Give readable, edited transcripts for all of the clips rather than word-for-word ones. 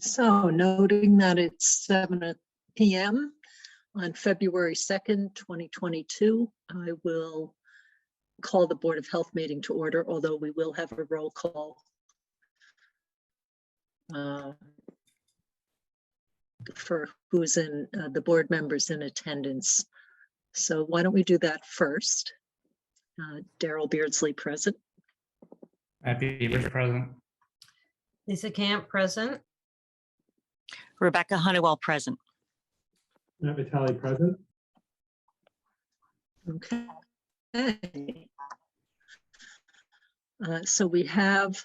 So noting that it's 7 p.m. on February 2nd, 2022, I will call the Board of Health meeting to order, although we will have a roll call for who's in the board members in attendance. So why don't we do that first? Daryl Beardsley present. Happy Beaver present. Lisa Camp present. Rebecca Honeywell present. Fatality present. Okay. So we have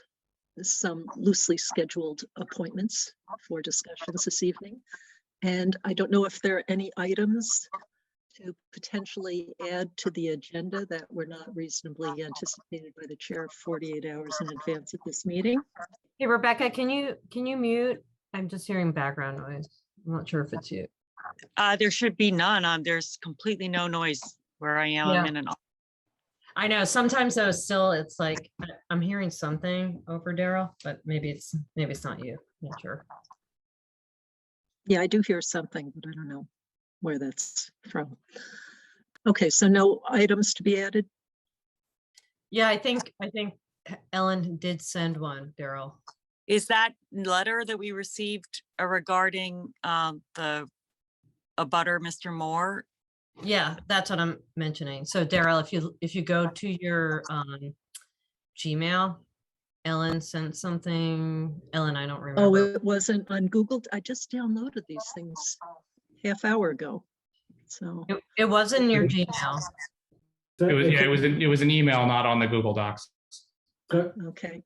some loosely scheduled appointments for discussions this evening. And I don't know if there are any items to potentially add to the agenda that were not reasonably anticipated by the chair 48 hours in advance of this meeting. Hey, Rebecca, can you mute? I'm just hearing background noise. I'm not sure if it's you. There should be none. There's completely no noise where I am. Yeah. I'm in an I know sometimes though still it's like I'm hearing something over Daryl, but maybe it's not you. I'm not sure. Yeah, I do hear something, but I don't know where that's from. Okay, so no items to be added. Yeah, I think Ellen did send one, Daryl. Is that letter that we received regarding the abutter, Mr. Moore? Yeah, that's what I'm mentioning. So Daryl, if you go to your Gmail, Ellen sent something. Ellen, I don't remember. Oh, it wasn't on Google. I just downloaded these things half hour ago. So It was in your Gmail. It was an email, not on the Google Docs. okay.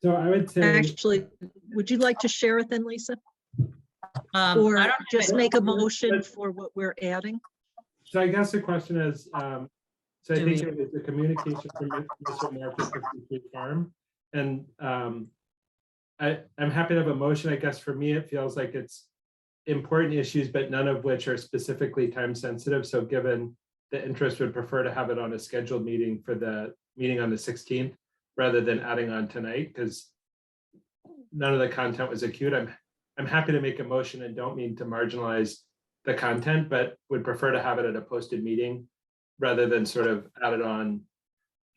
So I would say, Actually, would you like to share it then, Lisa? I Or don't just have make a motion for what we're adding? so I guess the question is, so I Do think we- it was the communication from Mr. Moore to 53 Farm. And I'm happy to have a motion. I guess for me, it feels like it's important issues, but none of which are specifically time sensitive. So given the interest, would prefer to have it on a scheduled meeting for the meeting on the 16th, rather than adding on tonight, because none of the content was acute. I'm happy to make a motion and don't mean to marginalize the content, but would prefer to have it at a posted meeting rather than sort of added on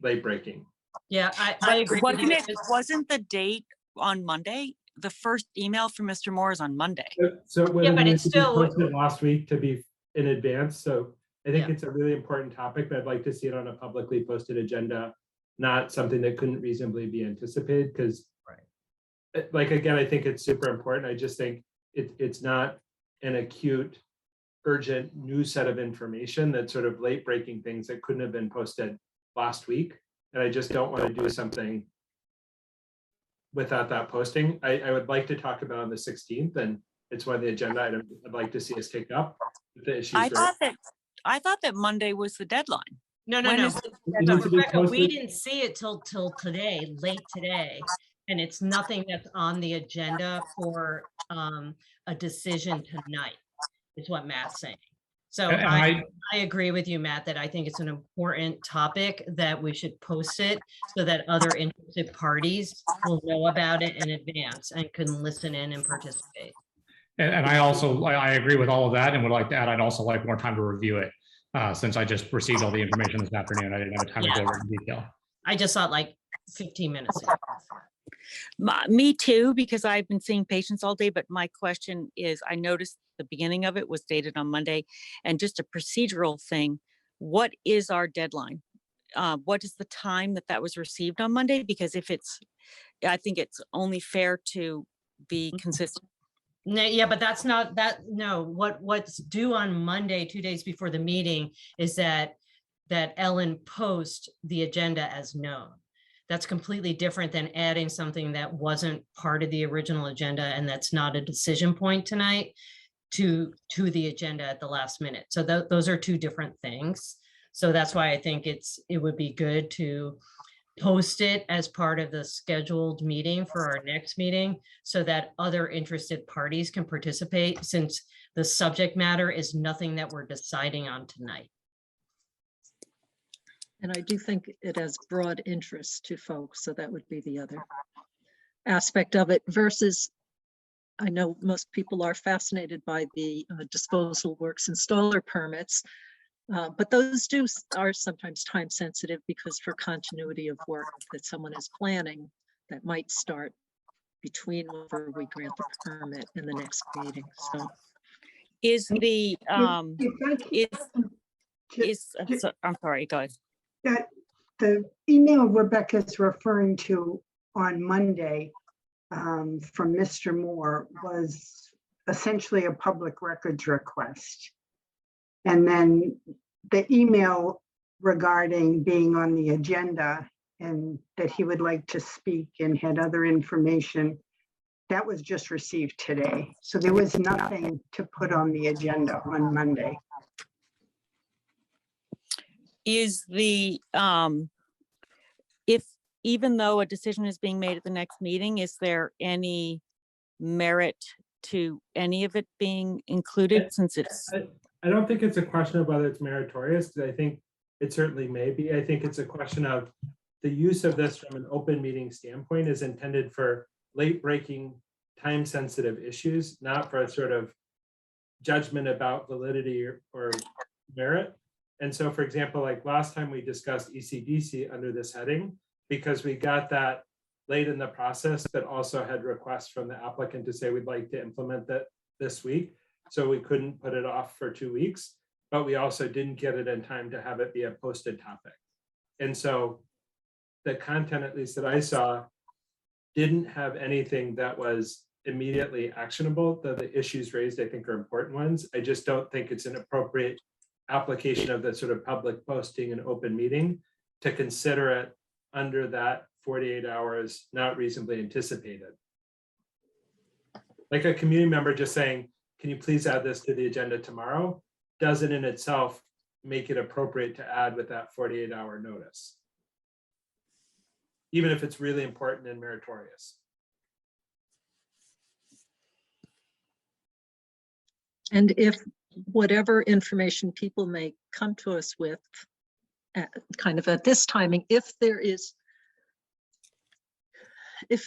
late breaking. Yeah, I agree. with you. Wasn't the date on Monday? The first email from Mr. Moore is on Monday. So it would have but needed it's to be still- posted last week to be in advance. So I think Yeah. it's a really important topic, but I'd like to see it on a publicly posted agenda, not something that couldn't reasonably be anticipated, because like, again, I think it's super important. I just think it's not an acute, urgent new set of information that's sort of late breaking things that couldn't have been posted last week. And I just don't want to do something without that posting. I would like to talk about on the 16th, and it's one of the agenda items I'd like to see us take up. The issues I thought that Monday was the deadline. No. When is the It needs to be Rebecca, we posted. didn't see it till today, late today. And it's nothing that's on the agenda for a decision tonight, is what Matt's saying. So And I agree with you, Matt, that I think it's an important topic that we should post it so that other interested parties will know about it in advance and can listen in and participate. And I agree with all of that and would like to add, I'd also like more time to review it since I just received all the information this afternoon. I didn't have time to go over it in detail. I just thought like 15 minutes ago. Me too, because I've been seeing patients all day, but my question is, I noticed the beginning of it was dated on Monday, and just a procedural thing, what is our deadline? What is the time that was received on Monday? Because I think it's only fair to be consistent. No, yeah, but that's not that. No, what's due on Monday, 2 days before the meeting, is that Ellen post the agenda as known. That's completely different than adding something that wasn't part of the original agenda and that's not a decision point tonight to the agenda at the last minute. So those are two different things. So that's why I think it would be good to post it as part of the scheduled meeting for our next meeting so that other interested parties can participate, since the subject matter is nothing that we're deciding on tonight. And I do think it has broad interest to folks, so that would be the other aspect of it versus I know most people are fascinated by the disposal works installer permits, but those are sometimes time sensitive because for continuity of work that someone is planning, that might start between whenever we grant the permit and the next meeting. So Is the, If I can I'm sorry, go ahead. that the email Rebecca's referring to on Monday from Mr. Moore was essentially a public records request. And then the email regarding being on the agenda and that he would like to speak and had other information, that was just received today. So there was nothing to put on the agenda on Monday. Is the, if, even though a decision is being made at the next meeting, is there any merit to any of it being included since it's? I don't think it's a question of whether it's meritorious, because I think it certainly may be. I think it's a question of the use of this from an open meeting standpoint is intended for late breaking, time sensitive issues, not for a sort of judgment about validity or merit. And so, for example, like last time we discussed ECDC under this heading, because we got that late in the process, but also had requests from the applicant to say we'd like to implement that this week. So we couldn't put it off for 2 weeks, but we also didn't get it in time to have it be a posted topic. And so the content, at least that I saw, didn't have anything that was immediately actionable. The issues raised, I think, are important ones. I just don't think it's an appropriate application of the sort of public posting and open meeting to consider it under that 48 hours not reasonably anticipated. Like a community member just saying, can you please add this to the agenda tomorrow, doesn't in itself make it appropriate to add with that 48-hour notice, even if it's really important and meritorious. and if whatever information people may come to us with kind of at this timing, if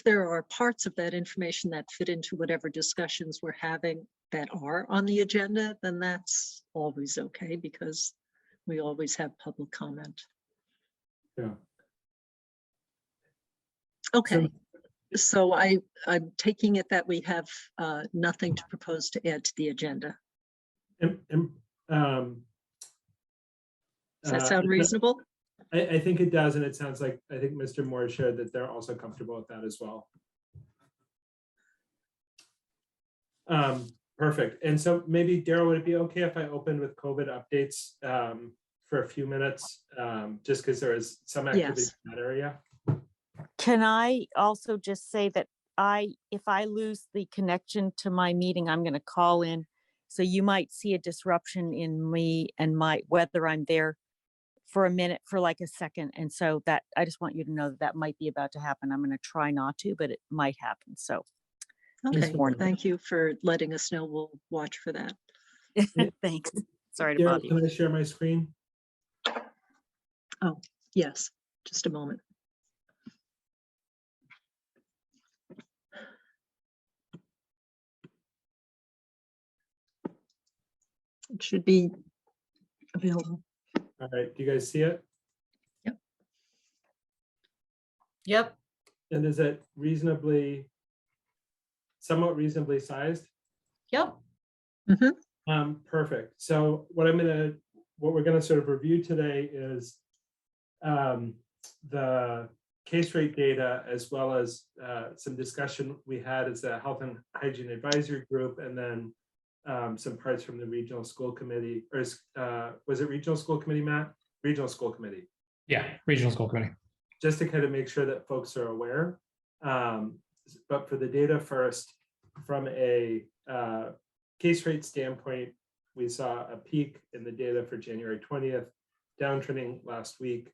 there are parts of that information that fit into whatever discussions we're having that are on the agenda, then that's always okay because we always have public comment. Yeah. Okay. So I'm taking it that we have nothing to propose to add to the agenda. Does that sound reasonable? I think it does, and it sounds like, I think Mr. Moore shared that they're also comfortable with that as well. Perfect. And so maybe, Daryl, would it be okay if I opened with COVID updates for a few minutes, just because there is some activity in that area? Can I also just say that if I lose the connection to my meeting, I'm going to call in. So you might see a disruption in me and whether I'm there for a minute, for like a second. And so that, I just want you to know that might be about to happen. I'm going to try not to, but it might happen. So Okay, thank you for letting us know. We'll watch for that. thanks. Sorry to Daryl, bother you. can I share my screen? Oh, yes, just a moment. It should be available. All right, do you guys see it? Yep. And is it somewhat reasonably sized? Yep. Perfect. So what we're gonna sort of review today is the case rate data, as well as some discussion we had as a health and hygiene advisory group, and then some parts from the regional school committee, or was it regional school committee, Matt? Regional school committee. Yeah, regional school committee. Just to kind of make sure that folks are aware. But for the data first, from a case rate standpoint, we saw a peak in the data for January 20th, downtrending last week.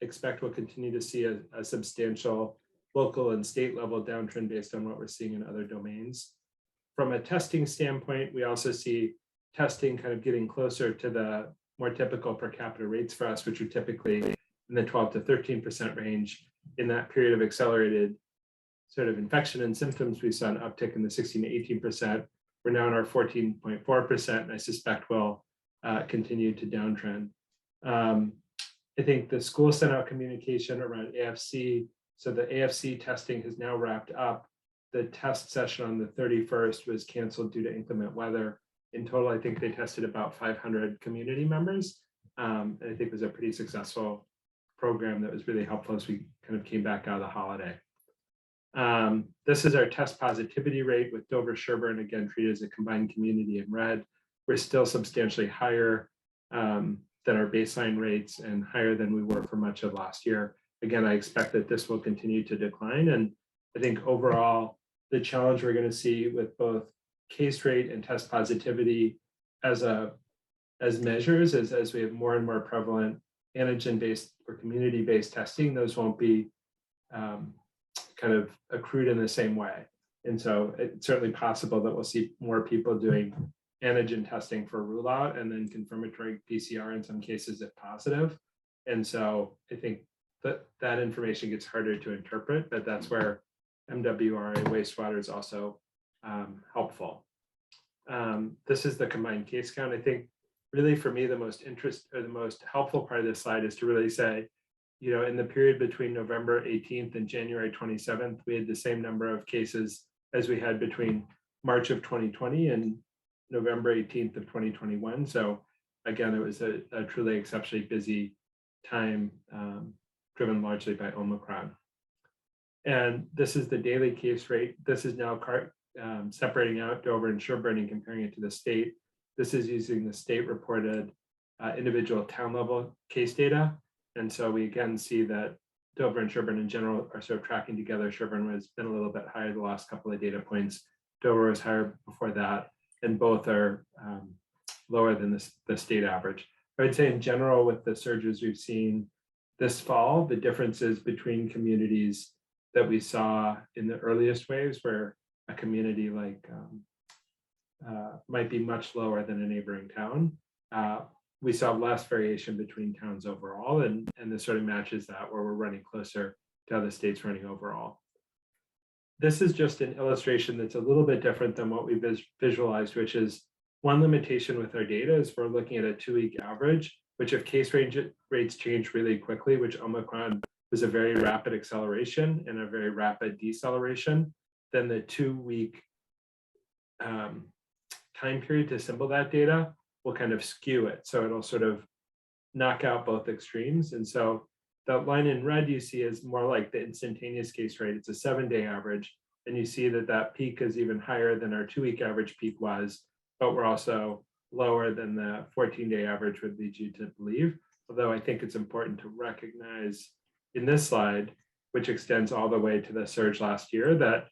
Expect we'll continue to see a substantial local and state level downtrend based on what we're seeing in other domains. From a testing standpoint, we also see testing kind of getting closer to the more typical per capita rates for us, which are typically in the 12 to 13% range in that period of accelerated sort of infection and symptoms, we saw an uptick in the 16 to 18%. We're now in our 14.4%, and I suspect will continue to downtrend. I think the school sent out communication around AFC. So the AFC testing has now wrapped up. The test session on the 31st was canceled due to inclement weather. In total, I think they tested about 500 community members. And I think it was a pretty successful program that was really helpful as we kind of came back out of the holiday. This is our test positivity rate with Dover Sherborn, again, treated as a combined community in red. We're still substantially higher than our baseline rates and higher than we were for much of last year. Again, I expect that this will continue to decline. And I think overall, the challenge we're going to see with both case rate and test positivity as measures is as we have more and more prevalent antigen-based or community-based testing, those won't be kind of accrued in the same way. And so it's certainly possible that we'll see more people doing antigen testing for rule out and then confirmatory PCR in some cases if positive. And so I think that information gets harder to interpret, but that's where MWRA wastewater is also helpful. This is the combined case count. I think really for me, the most helpful part of this slide is to really say, you know, in the period between November 18th and January 27th, we had the same number of cases as we had between March of 2020 and November 18th of 2021. So again, it was a truly exceptionally busy time, driven largely by Omicron. And this is the daily case rate. This is now separating out Dover and Sherborn and comparing it to the state. This is using the state reported individual town level case data. And so we again see that Dover and Sherborn in general are sort of tracking together. Sherborn has been a little bit higher the last couple of data points. Dover was higher before that, and both are lower than the state average. I would say in general, with the surges we've seen this fall, the differences between communities that we saw in the earliest waves, where a community like might be much lower than a neighboring town, we saw less variation between towns overall, and this sort of matches that where we're running closer to how the state's running overall. This is just an illustration that's a little bit different than what we visualized, which is one limitation with our data is we're looking at a 2-week average, which if case rates change really quickly, which Omicron was a very rapid acceleration and a very rapid deceleration, then the 2-week time period to assemble that data will kind of skew it. So it'll sort of knock out both extremes. And so the line in red you see is more like the instantaneous case rate. It's a 7-day average. And you see that that peak is even higher than our 2-week average peak was, but we're also lower than the 14-day average would lead you to believe. Although I think it's important to recognize in this slide, which extends all the way to the surge last year, that,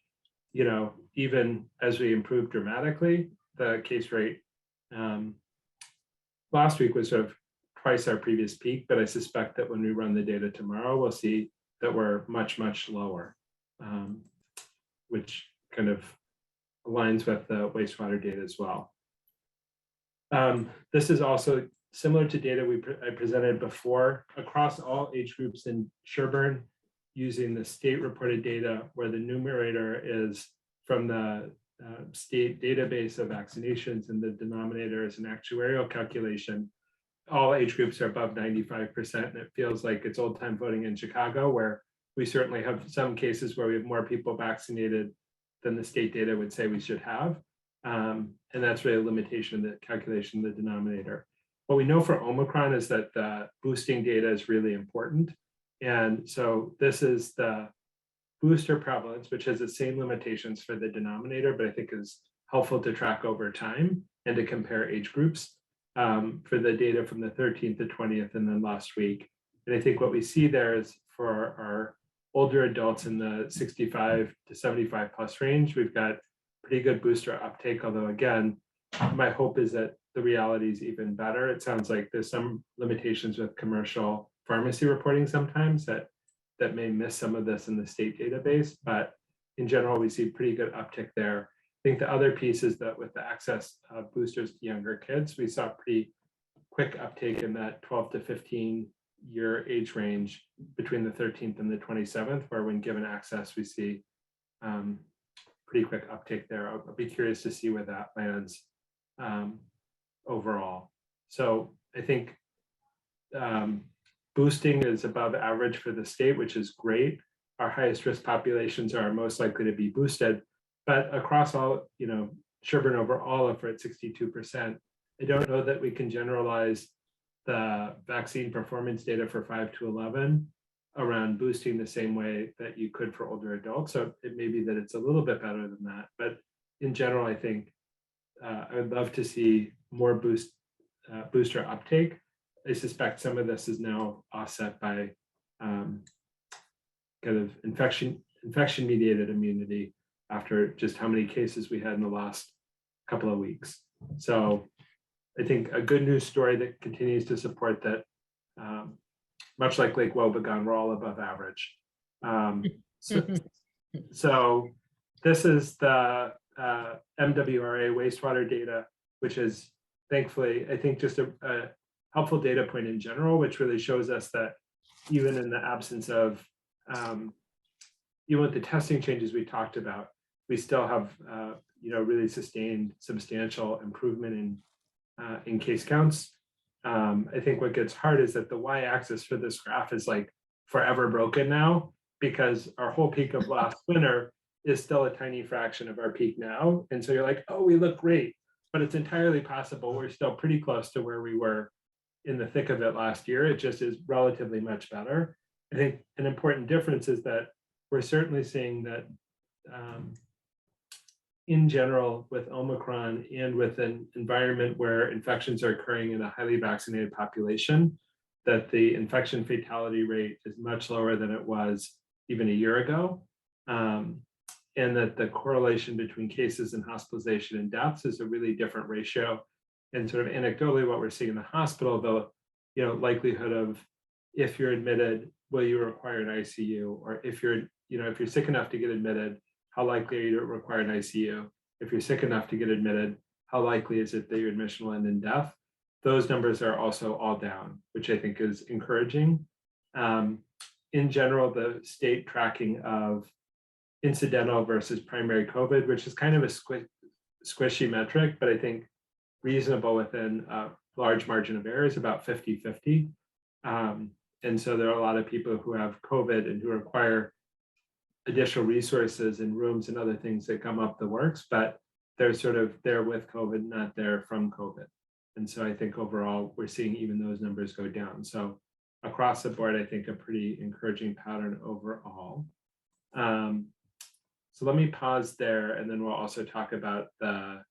you know, even as we improved dramatically, the case rate last week was sort of twice our previous peak, but I suspect that when we run the data tomorrow, we'll see that we're much, much lower, which kind of aligns with the wastewater data as well. This is also similar to data I presented before across all age groups in Sherborn, using the state reported data where the numerator is from the state database of vaccinations and the denominator is an actuarial calculation. All age groups are above 95%, and it feels like it's old time voting in Chicago, where we certainly have some cases where we have more people vaccinated than the state data would say we should have. And that's really a limitation of the calculation of the denominator. What we know for Omicron is that the boosting data is really important. And so this is the booster prevalence, which has the same limitations for the denominator, but I think is helpful to track over time and to compare age groups for the data from the 13th to 20th and then last week. And I think what we see there is for our older adults in the 65 to 75 plus range, we've got pretty good booster uptake, although again, my hope is that the reality is even better. It sounds like there's some limitations with commercial pharmacy reporting sometimes that may miss some of this in the state database, but in general, we see pretty good uptick there. I think the other piece is that with the access of boosters to younger kids, we saw pretty quick uptake in that 12 to 15 year age range between the 13th and the 27th, where when given access, we see pretty quick uptick there. I'll be curious to see where that lands overall. So I think boosting is above average for the state, which is great. Our highest risk populations are most likely to be boosted, but across all, Sherborn overall, if we're at 62%, I don't know that we can generalize the vaccine performance data for 5 to 11 around boosting the same way that you could for older adults. So it may be that it's a little bit better than that, but in general, I think I would love to see more booster uptake. I suspect some of this is now offset by kind of infection-mediated immunity after just how many cases we had in the last couple of weeks. So I think a good news story that continues to support that, much like Lake Wobegon, we're all above average. So this is the MWRA wastewater data, which is thankfully, I think, just a helpful data point in general, which really shows us that even in the absence of, even with the testing changes we talked about, we still have, really sustained substantial improvement in case counts. I think what gets hard is that the y-axis for this graph is like forever broken now, because our whole peak of last winter is still a tiny fraction of our peak now. And so you're like, oh, we look great, but it's entirely possible we're still pretty close to where we were in the thick of it last year. It just is relatively much better. I think an important difference is that we're certainly seeing that in general with Omicron and with an environment where infections are occurring in a highly vaccinated population, that the infection fatality rate is much lower than it was even a year ago. And that the correlation between cases and hospitalization and deaths is a really different ratio. And sort of anecdotally, what we're seeing in the hospital, the likelihood of, if you're admitted, will you require an ICU? Or if you're sick enough to get admitted, how likely are you to require an ICU? If you're sick enough to get admitted, how likely is it that your admission will end in death? Those numbers are also all down, which I think is encouraging. In general, the state tracking of incidental versus primary COVID, which is kind of a squishy metric, but I think reasonable within a large margin of error, is about 50-50. And so there are a lot of people who have COVID and who require additional resources and rooms and other things that come up the works, but they're sort of there with COVID, not there from COVID. And so I think overall, we're seeing even those numbers go down. So across the board, I think a pretty encouraging pattern overall. So let me pause there, and then we'll also talk about the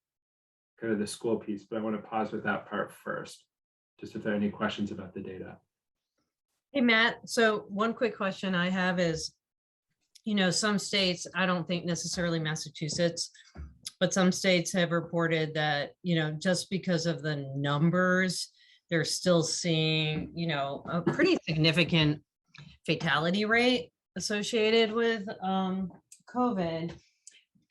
kind of the school piece, but I want to pause with that part first, just if there are any questions about the data. Hey, Matt, so one quick question I have is, some states, I don't think necessarily Massachusetts, but some states have reported that, just because of the numbers, they're still seeing, a pretty significant fatality rate associated with COVID,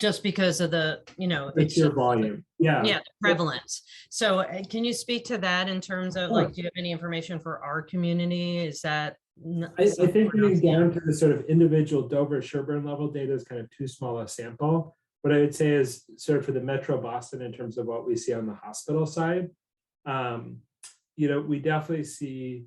just because of the, It's your volume. Yeah. Yeah, the prevalence. So can you speak to that in terms of do you have any information for our community? Is that? I think getting down to the sort of individual Dover Sherborn level data is kind of too small a sample. What I would say is sort of for the Metro Boston in terms of what we see on the hospital side, we definitely see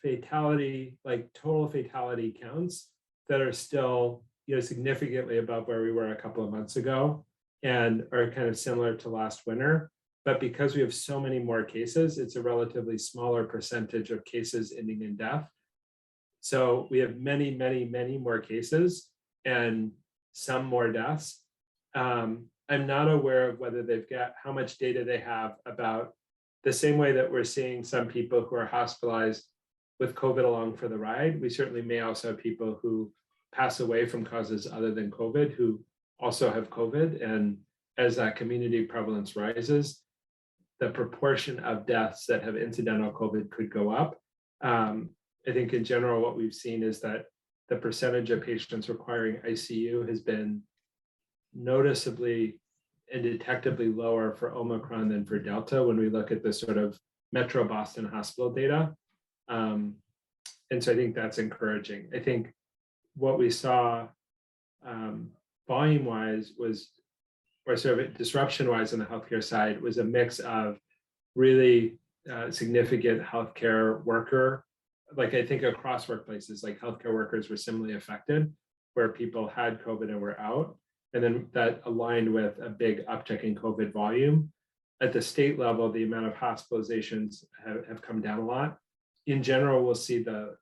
fatality, like total fatality counts that are still, significantly above where we were a couple of months ago and are kind of similar to last winter. But because we have so many more cases, it's a relatively smaller percentage of cases ending in death. So we have many, many, many more cases and some more deaths. I'm not aware of whether they've got how much data they have about the same way that we're seeing some people who are hospitalized with COVID along for the ride. We certainly may also have people who pass away from causes other than COVID who also have COVID. And as that community prevalence rises, the proportion of deaths that have incidental COVID could go up. I think in general, what we've seen is that the percentage of patients requiring ICU has been noticeably and detectably lower for Omicron than for Delta when we look at the sort of Metro Boston hospital data. And so I think that's encouraging. I think what we saw volume wise was, or sort of disruption wise on the healthcare side, was a mix of really significant healthcare worker, like I think across workplaces, like healthcare workers were similarly affected, where people had COVID and were out. And then that aligned with a big uptick in COVID volume. At the state level, the amount of hospitalizations have come down a lot. In general, we'll see the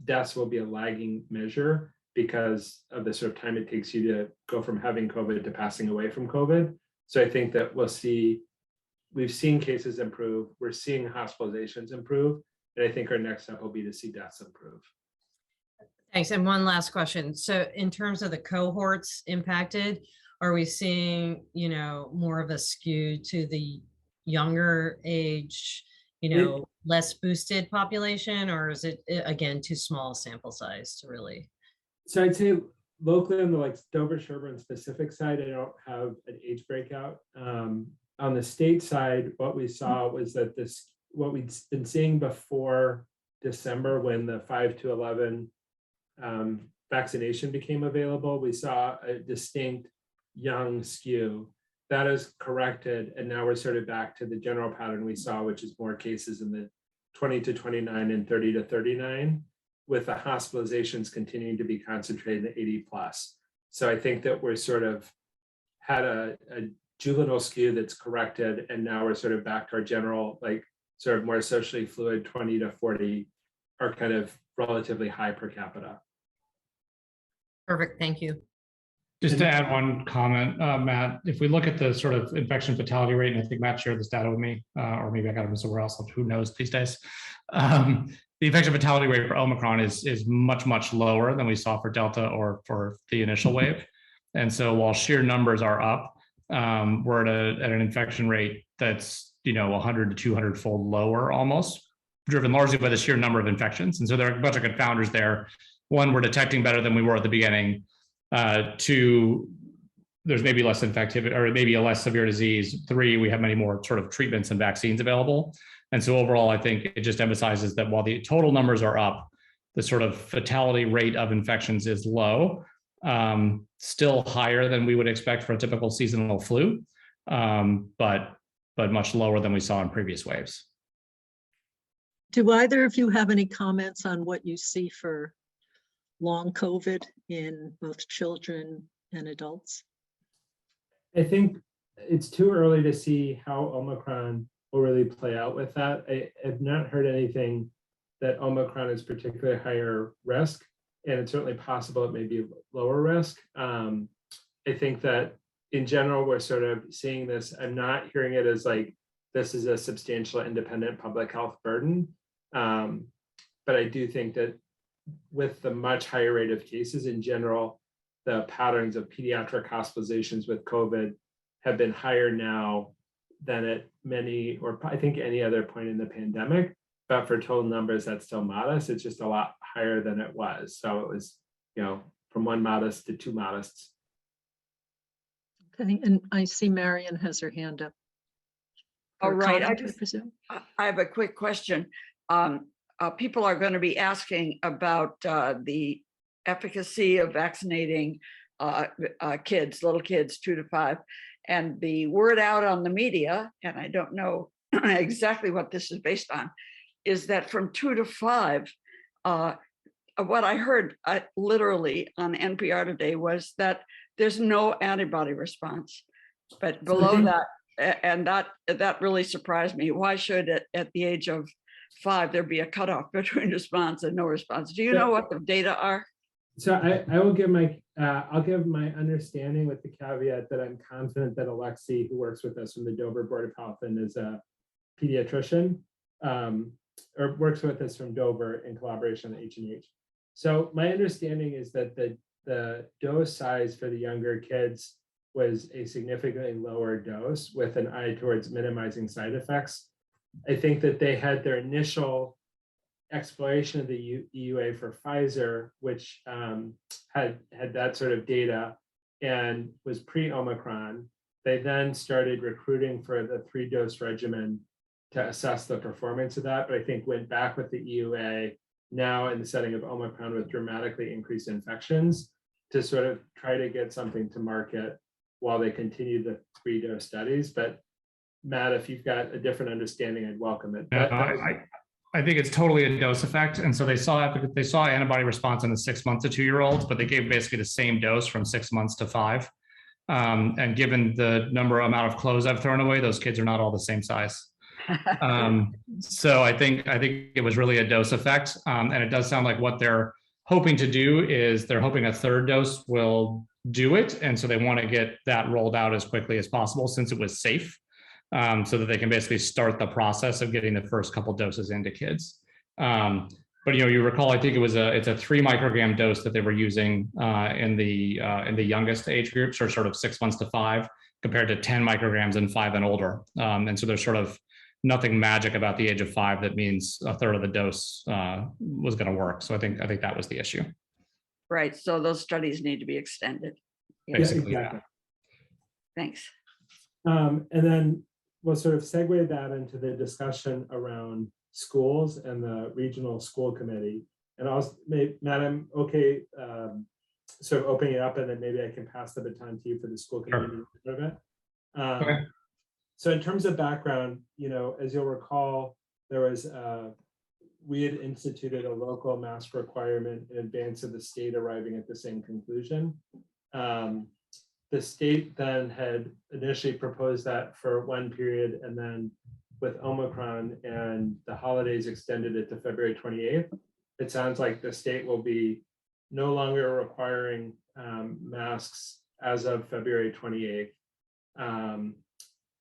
deaths will be a lagging measure because of the sort of time it takes you to go from having COVID to passing away from COVID. So I think that we've seen cases improve, we're seeing hospitalizations improve, and I think our next step will be to see deaths improve. Thanks. And one last question. So in terms of the cohorts impacted, are we seeing, more of a skew to the younger age, less boosted population, or is it again too small sample size to really? So I'd say locally on the Dover Sherborn specific side, I don't have an age breakout. On the state side, what we saw was that what we'd been seeing before December, when the 5 to 11 vaccination became available, we saw a distinct young skew. That is corrected, and now we're sort of back to the general pattern we saw, which is more cases in the 20 to 29 and 30 to 39, with the hospitalizations continuing to be concentrated in the 80 plus. So I think that we're sort of had a juvenile skew that's corrected, and now we're sort of back to our general, sort of more socially fluid 20 to 40 are kind of relatively high per capita. Perfect, thank you. Just to add one comment, Matt, if we look at the sort of infection fatality rate, and I think Matt shared this data with me, or maybe I got it somewhere else, who knows these days. The infection fatality rate for Omicron is much, much lower than we saw for Delta or for the initial wave. And so while sheer numbers are up, we're at an infection rate that's 100 to 200 fold lower almost, driven largely by the sheer number of infections. And so there are a bunch of confounders there. One, we're detecting better than we were at the beginning. Two, there's maybe less infectivity or maybe a less severe disease. Three, we have many more sort of treatments and vaccines available. And so overall, I think it just emphasizes that while the total numbers are up, the sort of fatality rate of infections is low, still higher than we would expect for a typical seasonal flu, but much lower than we saw in previous waves. Do either of you have any comments on what you see for long COVID in both children and adults? I think it's too early to see how Omicron will really play out with that. I have not heard anything that Omicron is particularly higher risk, and it's certainly possible it may be lower risk. I think that in general, we're sort of seeing this. I'm not hearing it as this is a substantial independent public health burden. But I do think that with the much higher rate of cases in general, the patterns of pediatric hospitalizations with COVID have been higher now than at many, or I think any other point in the pandemic. But for total numbers, that's still modest. It's just a lot higher than it was. So it was, from one modest to two modests. Okay, and I see Marion has her hand up. All right, I have a quick question. People are going to be asking about the efficacy of vaccinating kids, little kids 2 to 5, and the word out on the media, and I don't know exactly what this is based on, is that from 2 to 5, what I heard literally on NPR today was that there's no antibody response, but below that, and that really surprised me. Why should at the age of 5 there be a cutoff between response and no response? Do you know what the data are? So I will give I'll give my understanding with the caveat that I'm confident that Alexi, who works with us from the Dover Board of Health and is a pediatrician, or works with us from Dover in collaboration with H&H. So my understanding is that the dose size for the younger kids was a significantly lower dose with an eye towards minimizing side effects. I think that they had their initial exploration of the EUA for Pfizer, which had that sort of data and was pre-Omicron. They then started recruiting for the 3-dose regimen to assess the performance of that, but I think went back with the EUA now in the setting of Omicron with dramatically increased infections. to sort of try to get something to market while they continue the 3-dose studies. But Matt, if you've got a different understanding, I'd welcome it. No, But I think it's totally a dose effect. And so they saw antibody response in the 6 months to 2-year-olds, but they gave basically the same dose from 6 months to 5. And given the amount of clothes I've thrown away, those kids are not all the same size. So I think it was really a dose effect. And it does sound like what they're hoping to do is they're hoping a 3rd dose will do it. And so they want to get that rolled out as quickly as possible since it was safe. So that they can basically start the process of getting the first couple doses into kids. But you recall, I think it's a 3 microgram dose that they were using in the youngest age groups, or sort of 6 months to 5, compared to 10 micrograms in 5 and older. And so there's sort of nothing magic about the age of 5 that means a 1/3 of the dose was going to work. So I think that was the issue. Right, so those studies need to be extended. Yeah, Basically, exactly. thanks. And then we'll sort of segue that into the discussion around schools and the regional school committee. And I'll, Matt, I'm okay sort of opening it up, and then maybe I can pass the baton to you for the school committee. Sure. Okay. So in terms of background, as you'll recall, there was we had instituted a local mask requirement in advance of the state arriving at the same conclusion. The state then had initially proposed that for one period, and then with Omicron and the holidays extended it to February 28th. It sounds like the state will be no longer requiring masks as of February 28th.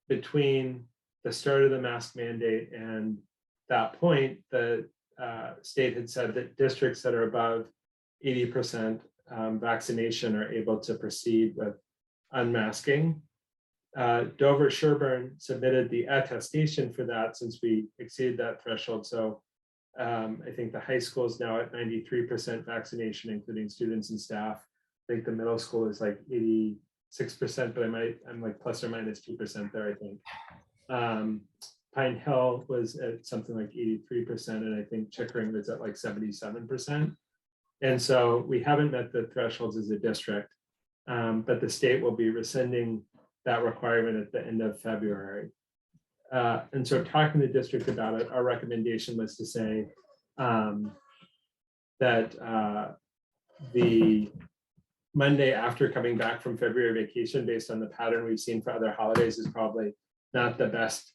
Between the start of the mask mandate and that point, the state had said that districts that are above 80% vaccination are able to proceed with unmasking. Dover Sherborn submitted the attestation for that since we exceeded that threshold. So I think the high school is now at 93% vaccination, including students and staff. I think the middle school is like 86%, but I'm like plus or minus 2% there, I think. Pine Hill was at something like 83%, and I think Chickering was at like 77%. And so we haven't met the thresholds as a district. But the state will be rescinding that requirement at the end of February. And so talking to the district about it, our recommendation was to say that the Monday after coming back from February vacation, based on the pattern we've seen for other holidays, is probably not the best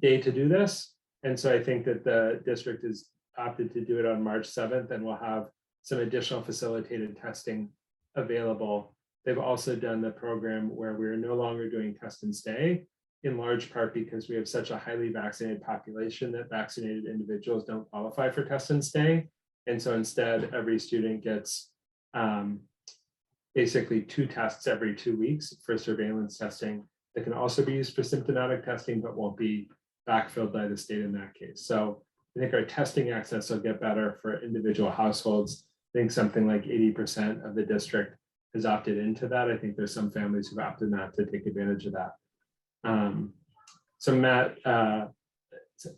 day to do this. And so I think that the district has opted to do it on March 7th, and we'll have some additional facilitated testing available. They've also done the program where we're no longer doing test and stay, in large part because we have such a highly vaccinated population that vaccinated individuals don't qualify for test and stay. And so instead, every student gets basically 2 tests every 2 weeks for surveillance testing that can also be used for symptomatic testing, but won't be backfilled by the state in that case. So I think our testing access will get better for individual households. I think something like 80% of the district has opted into that. I think there's some families who've opted not to take advantage of that. So Matt, I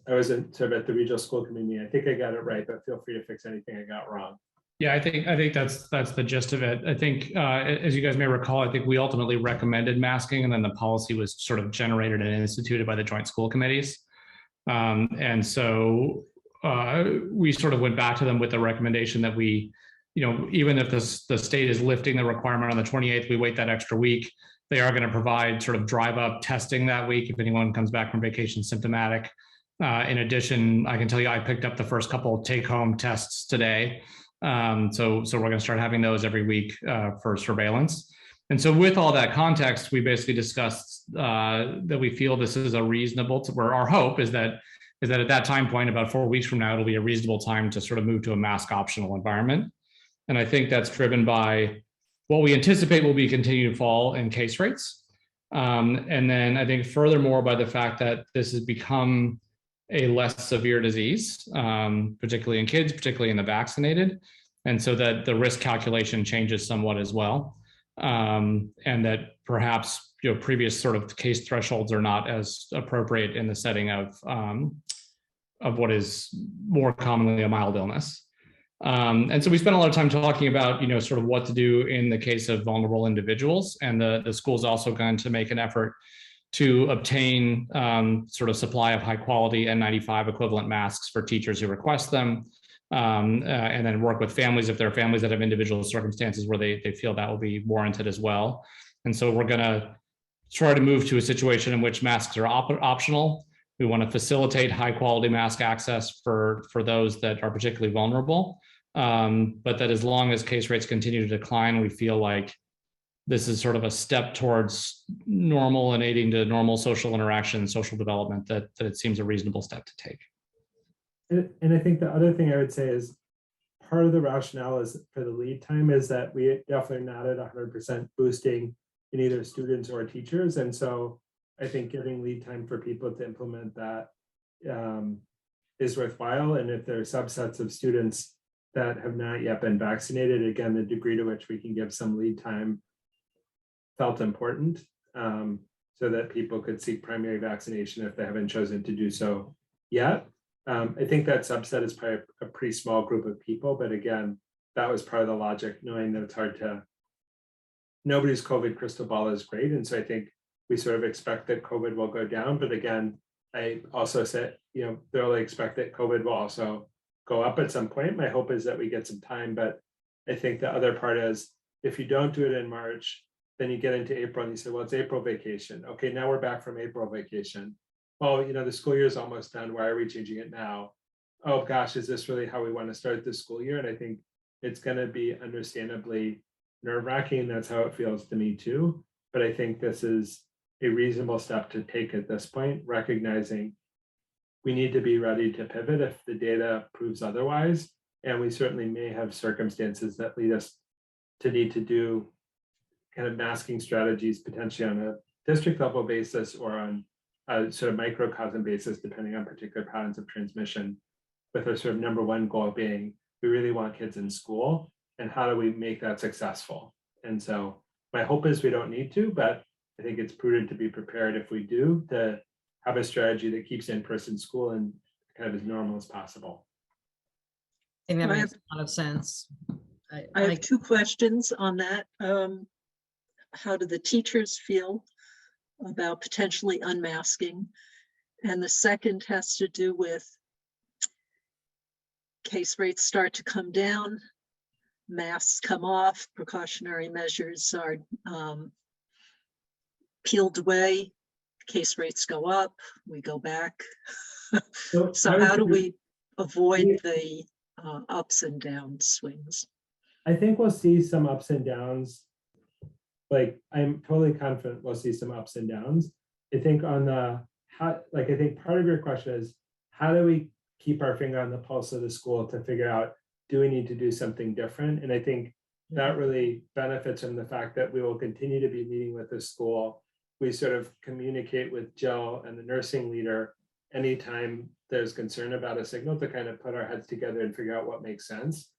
was sort of at the regional school committee. I think I got it right, but feel free to fix anything I got wrong. Yeah, I think that's the gist of it. I think, as you guys may recall, I think we ultimately recommended masking, and then the policy was sort of generated and instituted by the joint school committees. And so we sort of went back to them with the recommendation that we, even if the state is lifting the requirement on the 28th, we wait that extra week. They are going to provide sort of drive up testing that week if anyone comes back from vacation symptomatic. In addition, I can tell you I picked up the first couple of take-home tests today. So we're going to start having those every week for surveillance. And so with all that context, we basically discussed that we feel this is a reasonable, where our hope is that at that time point, about 4 weeks from now, it'll be a reasonable time to sort of move to a mask optional environment. And I think that's driven by what we anticipate will be continued fall in case rates. And then I think furthermore by the fact that this has become a less severe disease, particularly in kids, particularly in the vaccinated. And so that the risk calculation changes somewhat as well. And that perhaps previous sort of case thresholds are not as appropriate in the setting of what is more commonly a mild illness. And so we spent a lot of time talking about, sort of what to do in the case of vulnerable individuals. And the school's also going to make an effort to obtain sort of supply of high quality N95 equivalent masks for teachers who request them. And then work with families if there are families that have individual circumstances where they feel that will be warranted as well. And so we're going to try to move to a situation in which masks are optional. We want to facilitate high quality mask access for those that are particularly vulnerable. But that as long as case rates continue to decline, we feel like this is sort of a step towards normal and aiding to normal social interaction, social development, that it seems a reasonable step to take. And I think the other thing I would say is part of the rationale is for the lead time is that we definitely not at 100% boosting in either students or teachers. And so I think giving lead time for people to implement that is worthwhile. And if there are subsets of students that have not yet been vaccinated, again, the degree to which we can give some lead time felt important, so that people could seek primary vaccination if they haven't chosen to do so yet. I think that subset is probably a pretty small group of people, but again, that was part of the logic, knowing that it's hard to, nobody's COVID crystal ball is great. And so I think we sort of expect that COVID will go down, but again, I also said, they'll expect that COVID will also go up at some point. My hope is that we get some time, but I think the other part is if you don't do it in March, then you get into April and you say, well, it's April vacation. Okay, now we're back from April vacation. Well, the school year is almost done. Why are we changing it now? Oh gosh, is this really how we want to start this school year? And I think it's going to be understandably nerve-wracking. That's how it feels to me too. But I think this is a reasonable step to take at this point, recognizing we need to be ready to pivot if the data proves otherwise. And we certainly may have circumstances that lead us to need to do kind of masking strategies potentially on a district level basis or on a sort of microcosm basis, depending on particular patterns of transmission, with our sort of number one goal being, we really want kids in school, and how do we make that successful? And so my hope is we don't need to, but I think it's prudent to be prepared if we do, to have a strategy that keeps in-person school and kind of as normal as possible. I think that I makes a lot of sense. I have two questions on that. How do the teachers feel about potentially unmasking? And the second has to do with case rates start to come down, masks come off, precautionary measures are peeled away, case rates go up, we go back. So how do we avoid the ups and down swings? I think we'll see some ups and downs. Like, I'm totally confident we'll see some ups and downs. I think on the I think part of your question is, how do we keep our finger on the pulse of the school to figure out, do we need to do something different? And I think that really benefits from the fact that we will continue to be meeting with the school. We sort of communicate with Jill and the nursing leader anytime there's concern about a signal, to kind of put our heads together and figure out what makes sense.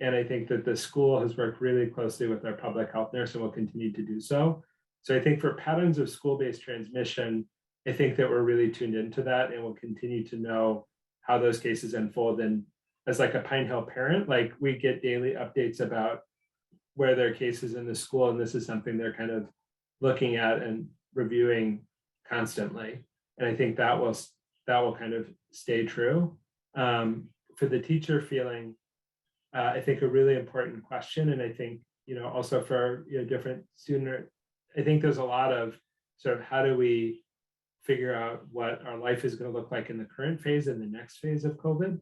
And I think that the school has worked really closely with our public health nurse and will continue to do so. So I think for patterns of school-based transmission, I think that we're really tuned into that, and we'll continue to know how those cases unfold. And as like a Pine Hill parent, like, we get daily updates about where there are cases in the school, and this is something they're kind of looking at and reviewing constantly. And I think that will kind of stay true. For the teacher feeling, I think a really important question, and I think, also for different student, I think there's a lot of sort of, how do we figure out what our life is going to look like in the current phase and the next phase of COVID?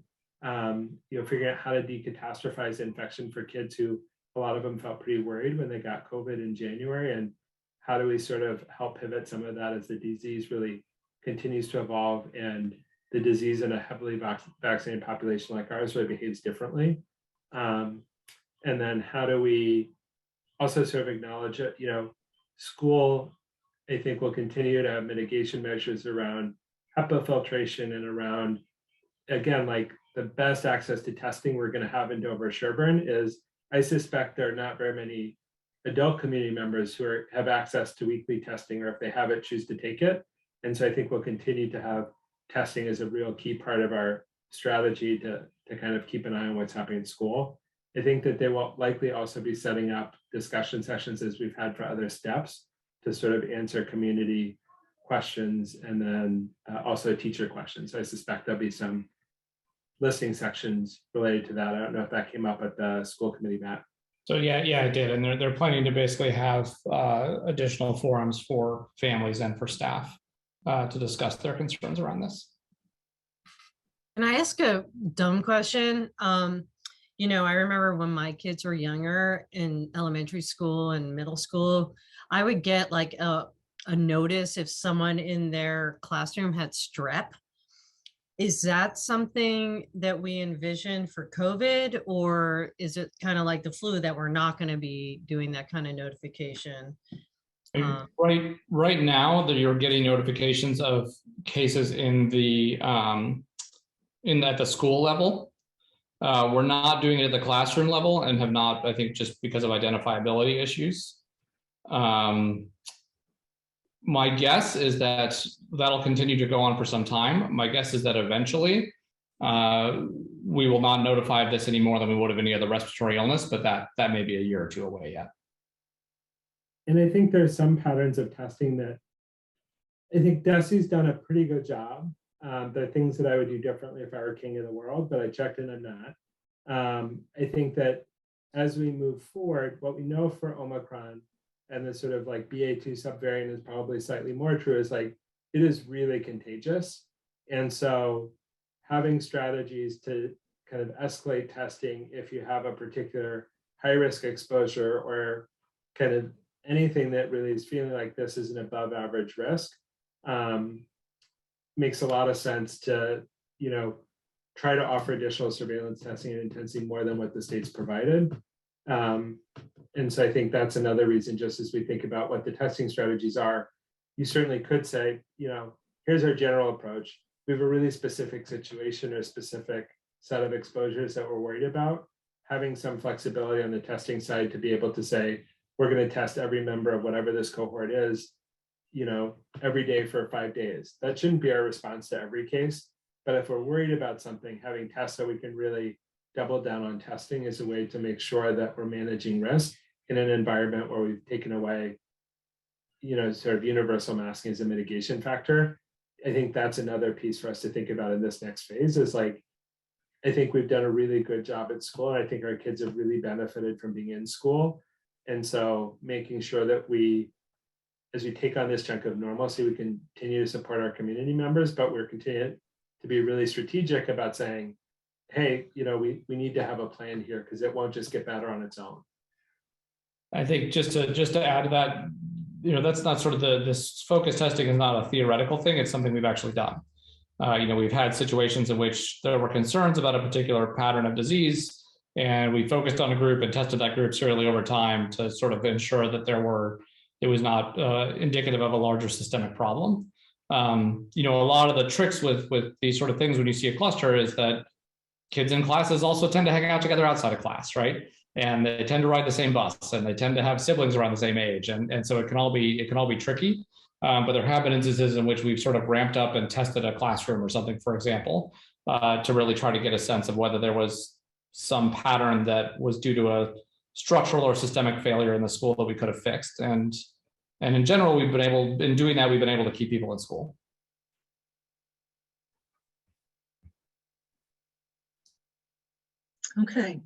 Figuring out how to decatastrophize infection for kids who, a lot of them felt pretty worried when they got COVID in January, and how do we sort of help pivot some of that as the disease really continues to evolve and the disease in a heavily vaccinated population like ours really behaves differently. And then how do we also sort of acknowledge that, school, I think, will continue to have mitigation measures around HEPA filtration and around, again, like, the best access to testing we're going to have in Dover Sherborn is, I suspect there are not very many adult community members who have access to weekly testing, or if they have it, choose to take it. And so I think we'll continue to have testing as a real key part of our strategy to to kind of keep an eye on what's happening in school. I think that they will likely also be setting up discussion sessions as we've had for other steps to sort of answer community questions and then also teacher questions. So I suspect there'll be some listening sections related to that. I don't know if that came up at the school committee, Matt. So yeah, I did. And they're planning to basically have additional forums for families and for staff to discuss their concerns around this. Can I ask a dumb question? You know, I remember when my kids were younger in elementary school and middle school, I would get like a notice if someone in their classroom had strep. Is that something that we envision for COVID, or is it kind of like the flu that we're not going to be doing that kind of notification? Right now that you're getting notifications of cases in the at the school level. We're not doing it at the classroom level and have not, I think, just because of identifiability issues. My guess is that that'll continue to go on for some time. My guess is that eventually we will not notify of this any more than we would of any other respiratory illness, but that may be a year or two away yet. And I think there's some patterns of testing that I think Desi's done a pretty good job. There are things that I would do differently if I were king of the world, but I checked and I'm not. I think that as we move forward, what we know for Omicron and the sort of like BA2 subvariant is probably slightly more true, is like, it is really contagious. And so having strategies to kind of escalate testing if you have a particular high risk exposure or kind of anything that really is feeling like this is an above average risk, makes a lot of sense to, you know, try to offer additional surveillance testing and intensity more than what the state's provided. And so I think that's another reason, just as we think about what the testing strategies are, you certainly could say, you know, here's our general approach. We have a really specific situation or a specific set of exposures that we're worried about. Having some flexibility on the testing side to be able to say, we're going to test every member of whatever this cohort is, you know, every day for 5 days. That shouldn't be our response to every case. But if we're worried about something, having tests so we can really double down on testing is a way to make sure that we're managing risk in an environment where we've taken away, you know, sort of universal masking as a mitigation factor. I think that's another piece for us to think about in this next phase is like, I think we've done a really good job at school. And I think our kids have really benefited from being in school. And so making sure that we, as we take on this chunk of normalcy, we continue to support our community members, but we're continuing to be really strategic about saying, hey, you know, we need to have a plan here because it won't just get better on its own. I think just to add to that, you know, that's not sort of this focus testing is not a theoretical thing. It's something we've actually done. You know, we've had situations in which there were concerns about a particular pattern of disease, and we focused on a group and tested that group serially over time to sort of ensure that it was not indicative of a larger systemic problem. You know, a lot of the tricks with these sort of things when you see a cluster is that kids in classes also tend to hang out together outside of class, right? And they tend to ride the same bus, and they tend to have siblings around the same age, and so it can all be tricky. But there have been instances in which we've sort of ramped up and tested a classroom or something, for example, to really try to get a sense of whether there was some pattern that was due to a structural or systemic failure in the school that we could have fixed. And in general, in doing that, we've been able to keep people in school. Okay.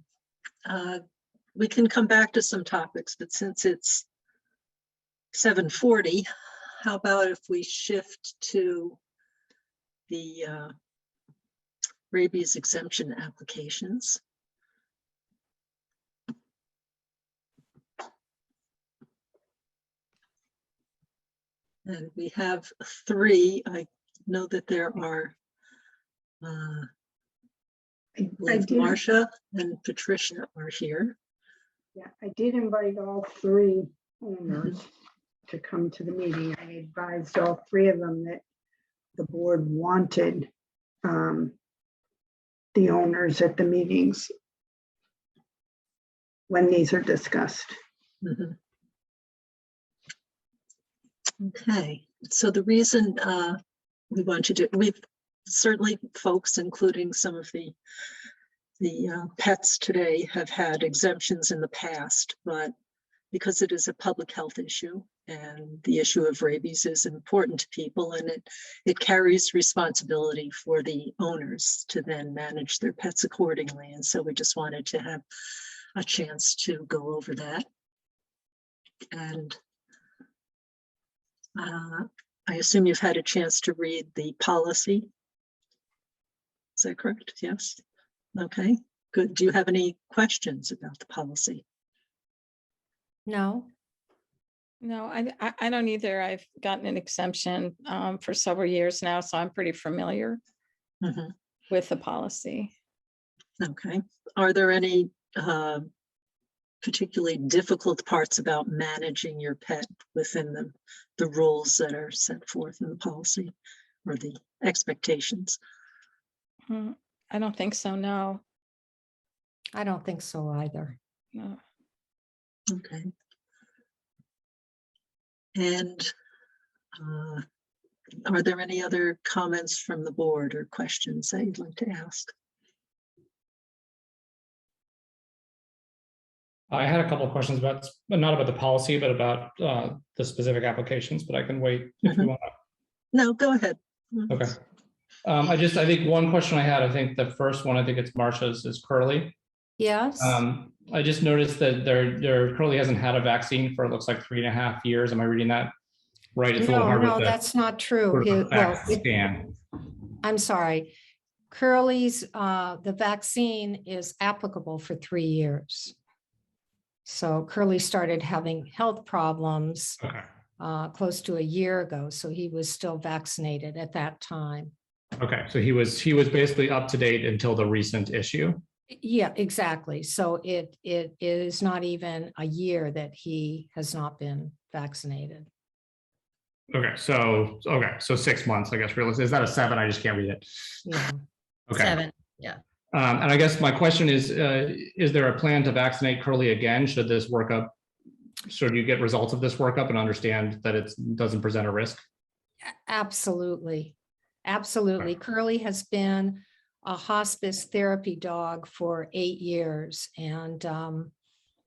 We can come back to some topics, but since it's 7:40, how about if we shift to the rabies exemption applications? And we have 3. I know that there are Marcia and Patricia are here. Yeah, I did invite all 3 owners to come to the meeting. I advised all 3 of them that the board wanted the owners at the meetings when these are discussed. Okay, so the reason we want you to, we've certainly folks, including some of the The pets today have had exemptions in the past, but because it is a public health issue and the issue of rabies is important to people, and it carries responsibility for the owners to then manage their pets accordingly. And so we just wanted to have a chance to go over that. And I assume you've had a chance to read the policy. Is that correct? Yes. Okay, good. Do you have any questions about the policy? No. No, I don't either. I've gotten an exemption for several years now, so I'm pretty familiar Mhm. with the policy. Okay. Are there any particularly difficult parts about managing your pet within the rules that are set forth in the policy or the expectations? I don't think so, no. I don't think so either. No. Okay. And are there any other comments from the board or questions that you'd like to ask? I had a couple of questions about, not about the policy, but about the specific applications, but I can wait if you want. No, go ahead. Okay. I think one question I had, I think the first one, I think it's Marcia's, is Curly. Yes. I just noticed that there Curly hasn't had a vaccine for, it looks like 3.5 years. Am I reading that right? It's a little No, hard no, with the that's not true. sort of Well, effect scan. I'm sorry. Curly's, the vaccine is applicable for 3 years. So Curly started having health problems Okay. close to a year ago. So he was still vaccinated at that time. Okay. So he was basically up to date until the recent issue. Yeah, exactly. So it is not even a year that he has not been vaccinated. Okay. So 6 months, I guess. Realistically, is that a 7? I just can't read it. Yeah. Okay. 7. Yeah. And I guess my question is there a plan to vaccinate Curly again? Should this workup, should you get results of this workup and understand that it doesn't present a risk? Absolutely. Absolutely. Curly has been a hospice therapy dog for 8 years, and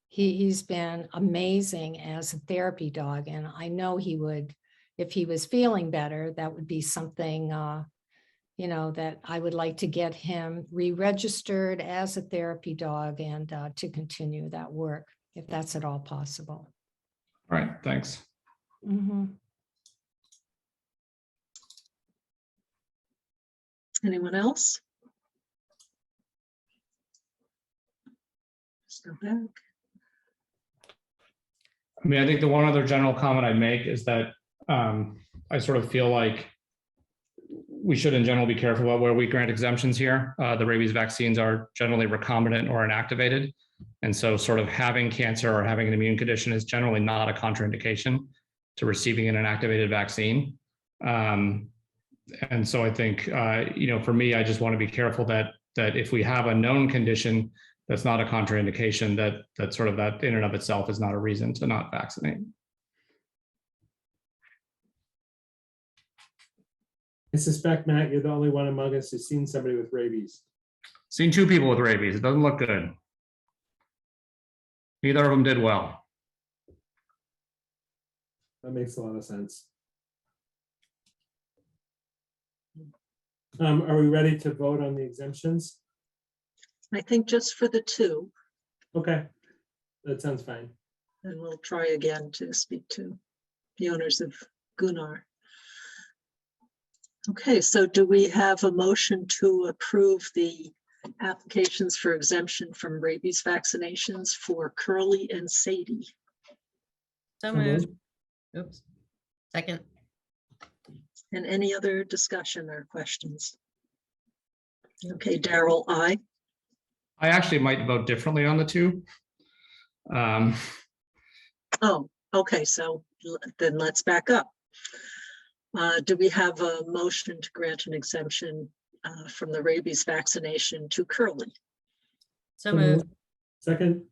he's been amazing as a therapy dog. And I know he would, if he was feeling better, that would be something, that I would like to get him re-registered as a therapy dog and to continue that work, if that's at all possible. All right, thanks. Mhm. Anyone else? Let's go back. I mean, I think the one other general comment I'd make is that I sort of feel like we should in general be careful about where we grant exemptions here. The rabies vaccines are generally recombinant or inactivated. And so sort of having cancer or having an immune condition is generally not a contraindication to receiving an inactivated vaccine. And so I think, for me, I just want to be careful that if we have a known condition that's not a contraindication, that sort of that in and of itself is not a reason to not vaccinate. I suspect, Matt, you're the only one among us who's seen somebody with rabies. Seen 2 people with rabies. It doesn't look good. Neither of them did well. That makes a lot of sense. Are we ready to vote on the exemptions? I think just for the 2, Okay, that sounds fine. and we'll try again to speak to the owners of Gunnar. Okay, so do we have a motion to approve the applications for exemption from rabies vaccinations for Curly and Sadie? So moved. Oops. Second. And any other discussion or questions? Okay, Daryl, aye. I actually might vote differently on the 2. Oh, okay, so then let's back up. Do we have a motion to grant an exemption from the rabies vaccination to Curly? So moved. Second,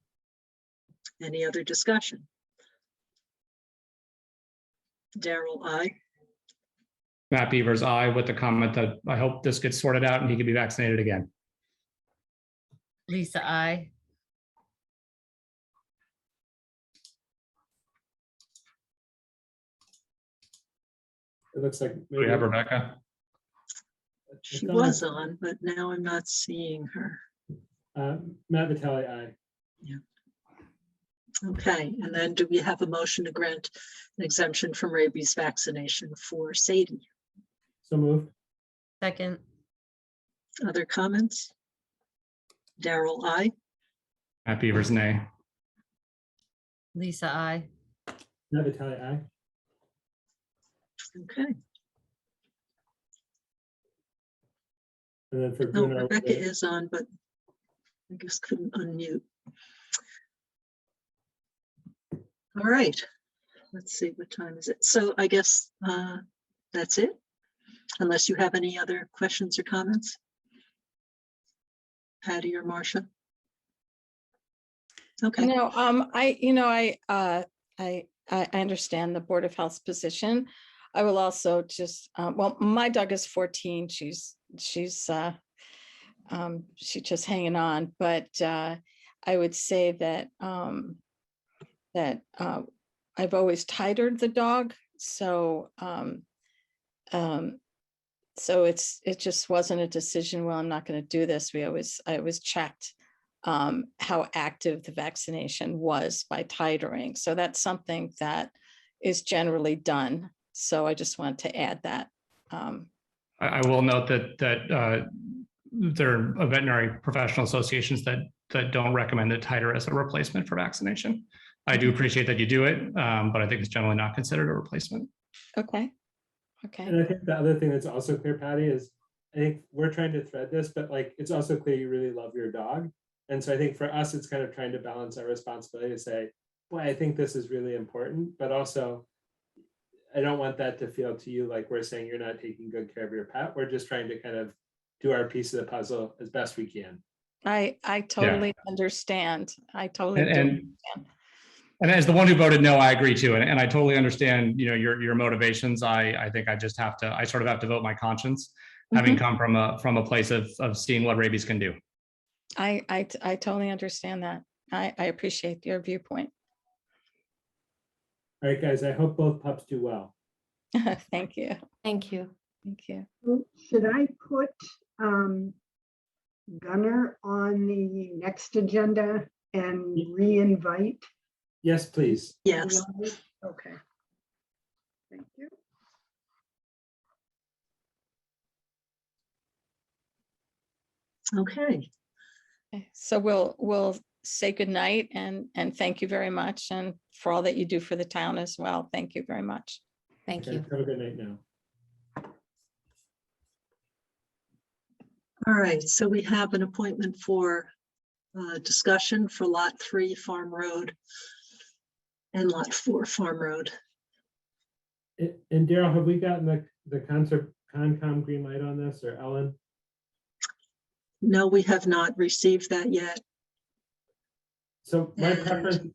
Any other discussion? Daryl, aye. Matt Beavers, aye, with the comment that I hope this gets sorted out and he can be vaccinated again. Lisa, I. It looks like We maybe have Rebecca. She was on, but now I'm not seeing her. Matt Vitale, aye. Okay, and then do we have a motion to grant an exemption from rabies vaccination for Sadie? So moved. Second, Other comments? Daryl, I. Matt Beavers, nay. Lisa, I. Matt Vitale, aye. Okay. And then for No, Bruno. Rebecca is on, but I guess couldn't unmute. All right, let's see, what time is it? So I guess that's it, unless you have any other questions or comments. Patty or Marcia? Okay, I understand the Board of Health's position. I will also just, well, my dog is 14. She's just hanging on, but I would say that I've always tied the dog, so it just wasn't a decision. Well, I'm not going to do this. I always checked how active the vaccination was by titering. So that's something that is generally done. So I just want to add that. I will note that there are veterinary professional associations that don't recommend a titer as a replacement for vaccination. I do appreciate that you do it, but I think it's generally not considered a replacement. Okay. And I think the other thing that's also clear, Patty, is I think we're trying to thread this, but like, it's also clear you really love your dog. And so I think for us, it's kind of trying to balance our responsibility to say, boy, I think this is really important, but also I don't want that to feel to you like we're saying you're not taking good care of your pet. We're just trying to kind of do our piece of the puzzle as best we can. I totally understand. I totally understand. And as the one who voted no, I agree too. And I totally understand, your motivations. I think I sort of have to vote my conscience, having come from a place of seeing what rabies can do. I totally understand that. I appreciate your viewpoint. All right, guys, I hope both pups do well. Thank you. Thank you. Thank you. Should I put Gunnar on the next agenda and re-invite? Yes, please. yes, Okay. Thank you. okay. Okay, so we'll say goodnight and thank you very much, and for all that you do for the town as well. Thank you very much. Thank Okay, you. have a good night now. All right, so we have an appointment for discussion for Lot 3 Farm Road and Lot 4 Farm Road. And Daryl, have we gotten the Concom green light on this, or Ellen? No, we have not received that yet. So And-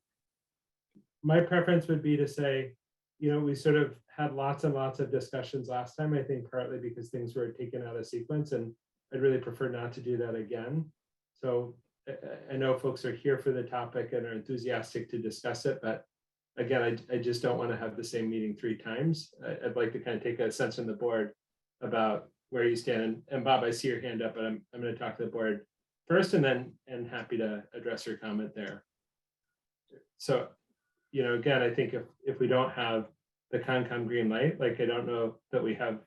my preference would be to say, we sort of had lots and lots of discussions last time, I think partly because things were taken out of sequence, and I'd really prefer not to do that again. So I know folks are here for the topic and are enthusiastic to discuss it, but again, I just don't want to have the same meeting 3 times. I'd like to kind of take a sense from the board about where you stand. And Bob, I see your hand up, but I'm going to talk to the board first, and happy to address your comment there. So, again, I think if we don't have the Concom green light, like I don't know that we have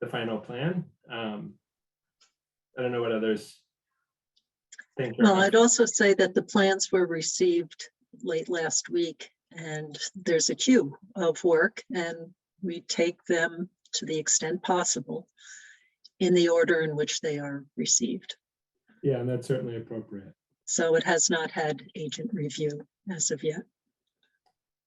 the final plan. I don't know what others think. Well, I'd also say that the plans were received late last week, and there's a queue of work, and we take them to the extent possible in the order in which they are received. Yeah, and that's certainly appropriate. So it has not had agent review as of yet.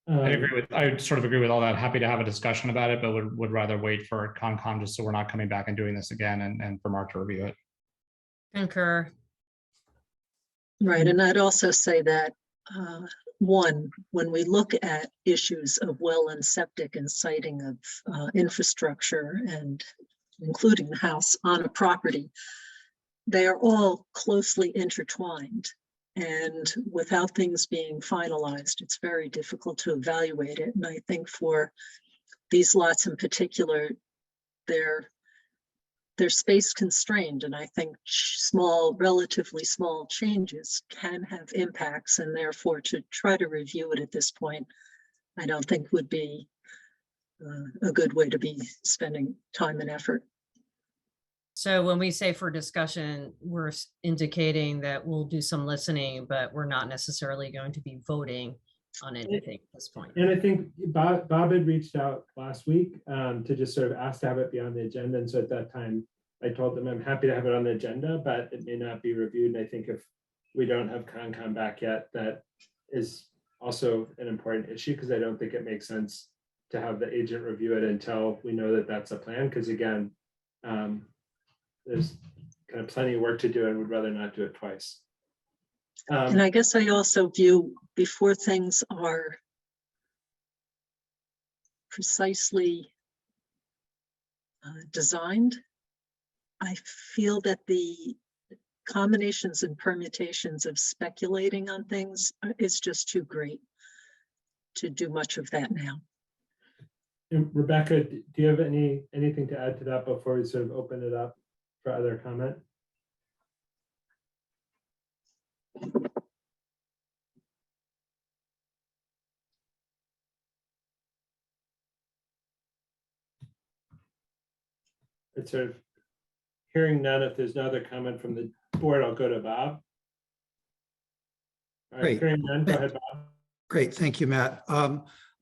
I sort of agree with all that. Happy to have a discussion about it, but would rather wait for Concom just so we're not coming back and doing this again and for Mark to review it. concur. Right, and I'd also say that, one, when we look at issues of well and septic and siting of infrastructure and including the house on a property, they are all closely intertwined. And without things being finalized, it's very difficult to evaluate it. And I think for these lots in particular, they're space constrained. And I think relatively small changes can have impacts, and therefore to try to review it at this point, I don't think would be a good way to be spending time and effort. So when we say for discussion, we're indicating that we'll do some listening, but we're not necessarily going to be voting on anything at this point. And I think Bob had reached out last week to just sort of ask to have it be on the agenda. And so at that time, I told them I'm happy to have it on the agenda, but it may not be reviewed. And I think if we don't have Concom back yet, that is also an important issue, because I don't think it makes sense to have the agent review it until we know that that's a plan. Because again, there's kind of plenty of work to do and would rather not do it twice. And I guess I also view, before things are precisely designed, I feel that the combinations and permutations of speculating on things is just too great to do much of that now. And Rebecca, do you have anything to add to that before we sort of open it up for other comment? It's sort of hearing none. If there's no other comment from the board, I'll go to Bob. All right, Great. hearing none, go ahead, Bob. Great, thank you, Matt.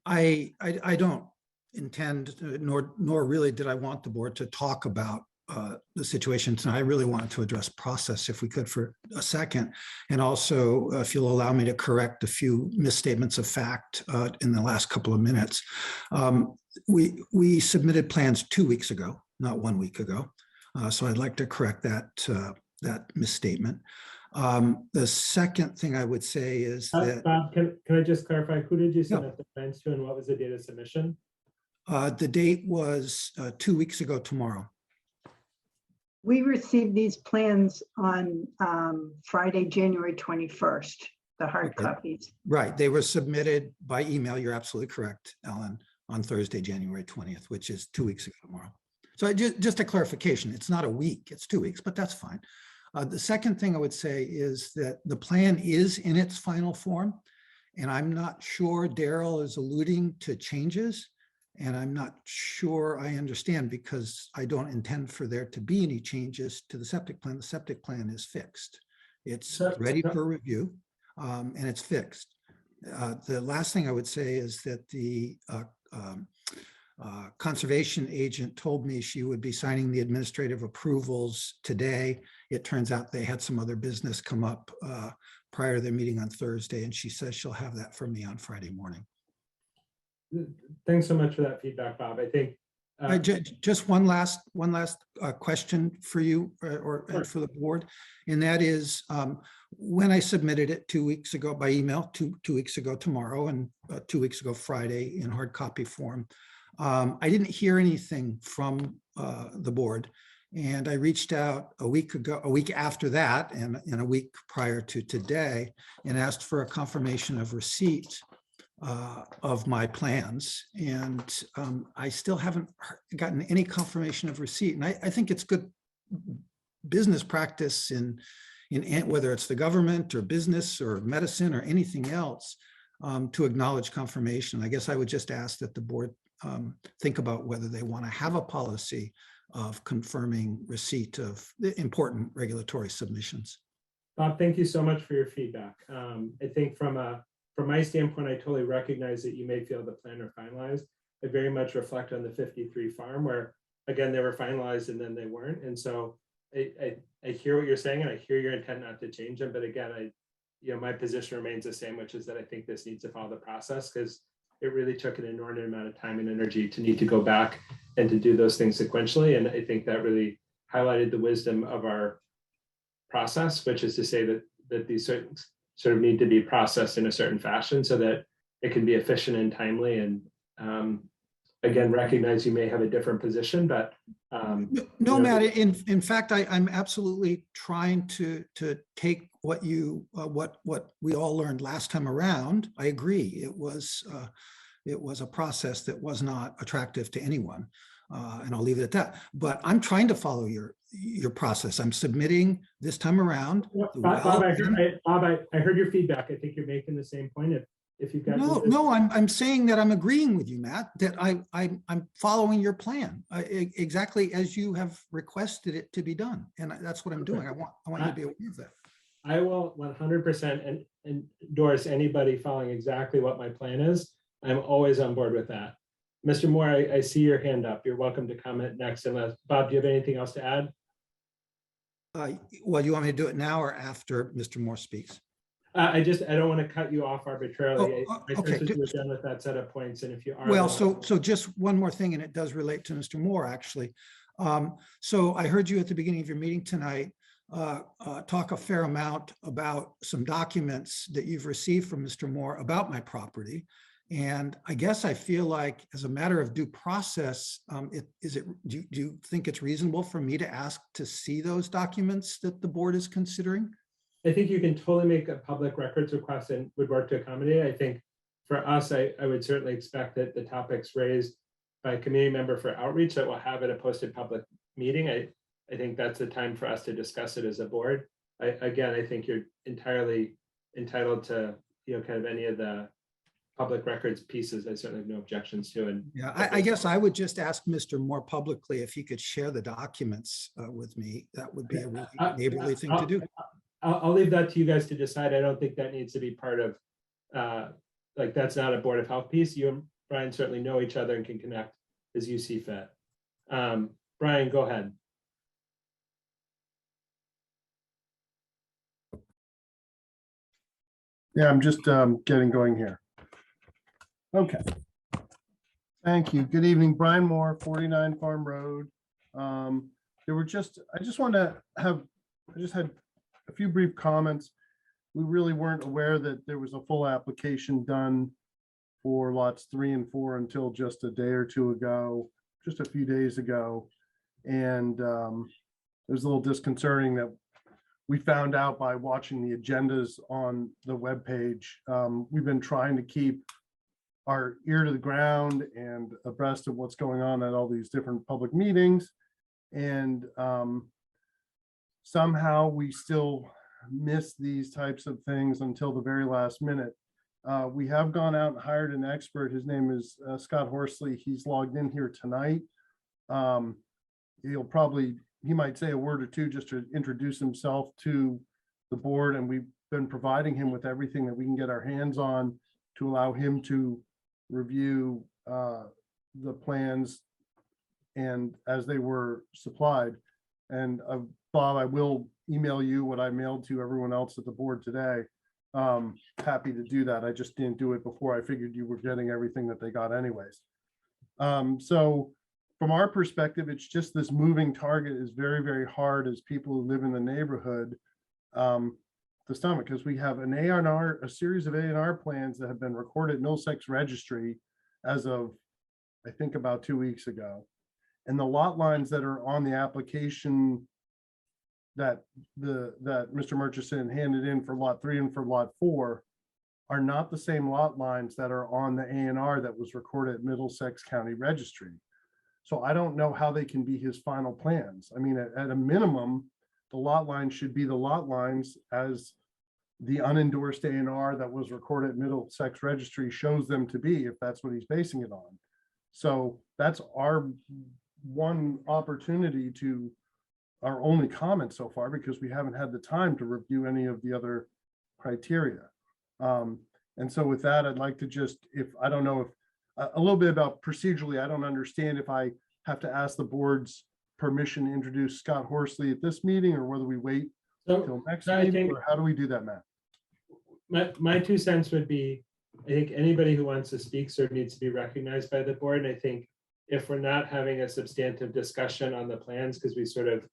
I don't intend, nor really did I want the board to talk about the situation tonight. I really wanted to address process, if we could, for a second. And also, if you'll allow me to correct a few misstatements of fact in the last couple of minutes. We submitted plans 2 weeks ago, not 1 week ago. So I'd like to correct that misstatement. The second thing I would say is that— Bob, can I just clarify, who did you submit the plans to and what was the date of submission? the date was 2 weeks ago tomorrow. We received these plans on Friday, January 21st, the hard Okay. copies. Right, they were submitted by email. You're absolutely correct, Ellen, on Thursday, January 20th, which is 2 weeks ago tomorrow. So just a clarification, it's not a week, it's 2 weeks, but that's fine. The second thing I would say is that the plan is in its final form, and I'm not sure Daryl is alluding to changes, and I'm not sure I understand because I don't intend for there to be any changes to the septic plan. The septic plan is fixed. It's ready for review, and it's fixed. The last thing I would say is that the conservation agent told me she would be signing the administrative approvals today. It turns out they had some other business come up prior to their meeting on Thursday, and she says she'll have that for me on Friday morning. Thanks so much for that feedback, Bob. I think just one last question for you or Sure. for the board, and that is when I submitted it 2 weeks ago by email, two weeks ago tomorrow, and 2 weeks ago Friday in hard copy form, I didn't hear anything from the board, and I reached out a week after that, and a week prior to today, and asked for a confirmation of receipt of my plans, and I still haven't gotten any confirmation of receipt. And I think it's good business practice in whether it's the government or business or medicine or anything else to acknowledge confirmation. I guess I would just ask that the board think about whether they want to have a policy of confirming receipt of the important regulatory submissions. Bob, thank you so much for your feedback. I think from my standpoint, I totally recognize that you may feel the plan are finalized. I very much reflect on the 53 farm where, again, they were finalized and then they weren't. And so I hear what you're saying, and I hear your intent not to change them. But again, my position remains the same, which is that I think this needs to follow the process, because it really took an inordinate amount of time and energy to need to go back and to do those things sequentially. And I think that really highlighted the wisdom of our process, which is to say that these certain sort of need to be processed in a certain fashion so that it can be efficient and timely. And again, recognize you may have a different position, but. No, Matt, in fact, I'm absolutely trying to take what what we all learned last time around. I agree. It was a process that was not attractive to anyone. And I'll leave it at that. But I'm trying to follow your process. I'm submitting this time around. Bob, I heard your feedback. I think you're making the same point. If you've got no, I'm saying that I'm agreeing with you, Matt, that I'm following your plan exactly as you have requested it to be done, and that's what I'm doing. I want you to be aware of that. I will 100% endorse anybody following exactly what my plan is. I'm always on board with that. Mr. Moore, I see your hand up. You're welcome to comment next. Unless Bob, do you have anything else to add? Well, you want me to do it now or after Mr. Moore speaks? I don't want to cut you off arbitrarily. Okay. You were done with that set of points, and if you are, well, so just one more thing, and it does relate to Mr. Moore actually. So I heard you at the beginning of your meeting tonight talk a fair amount about some documents that you've received from Mr. Moore about my property, and I guess I feel like, as a matter of due process, do you think it's reasonable for me to ask to see those documents that the board is considering? I think you can totally make a public records request and would work to accommodate. I think for us, I would certainly expect that the topics raised by a community member for outreach that will have at a posted public meeting. I think that's the time for us to discuss it as a board. Again, I think you're entirely entitled to, kind of any of the public records pieces. I certainly have no objections to. And yeah, I guess I would just ask Mr. Moore publicly if he could share the documents with me. That would be a really neighborly thing to do. I'll leave that to you guys to decide. I don't think that needs to be part of, that's not a Board of Health piece. You and Brian certainly know each other and can connect as you see fit. Brian, go ahead. Yeah, I'm just getting going here. Okay. Thank you. Good evening, Brian Moore, 49 Farm Road. I just had a few brief comments. We really weren't aware that there was a full application done for lots 3 and 4 until just a day or two ago, just a few days ago. And it was a little disconcerting that we found out by watching the agendas on the webpage. We've been trying to keep our ear to the ground and abreast of what's going on at all these different public meetings. And somehow we still miss these types of things until the very last minute. We have gone out and hired an expert. His name is Scott Horsley. He's logged in here tonight. He might say a word or two just to introduce himself to the board, and we've been providing him with everything that we can get our hands on to allow him to review the plans and as they were supplied. And Bob, I will email you what I mailed to everyone else at the board today. Happy to do that. I just didn't do it before I figured you were getting everything that they got anyways. So from our perspective, it's just this moving target is very, very hard as people who live in the neighborhood to stomach, because we have an A&R, a series of A&R plans that have been recorded at Middlesex Registry as of, I think, about 2 weeks ago. And the lot lines that are on the application that Mr. Murchison handed in for lot 3 and for lot 4 are not the same lot lines that are on the A&R that was recorded at Middlesex County Registry. So I don't know how they can be his final plans. I mean, at a minimum, the lot lines should be the lot lines as the unendorsed A&R that was recorded at Middlesex Registry shows them to be, if that's what he's basing it on. So that's our one opportunity to, our only comment so far, because we haven't had the time to review any of the other criteria. And so with that, I'd like to just, I don't know if, a little bit about procedurally, I don't understand if I have to ask the board's permission to introduce Scott Horsley at this meeting, or whether we wait until next meeting, or how do we do that, Matt? My 2 cents would be, I think anybody who wants to speak sort of needs to be recognized by the board. And I think if we're not having a substantive discussion on the plans, because we sort of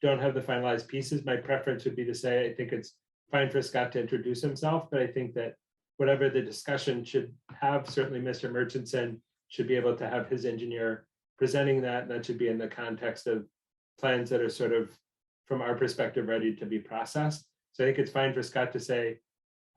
don't have the finalized pieces, my preference would be to say, I think it's fine for Scott to introduce himself, but I think that whatever the discussion should have, certainly Mr. Murchison should be able to have his engineer presenting that. And that should be in the context of plans that are sort of, from our perspective, ready to be processed. So I think it's fine for Scott to say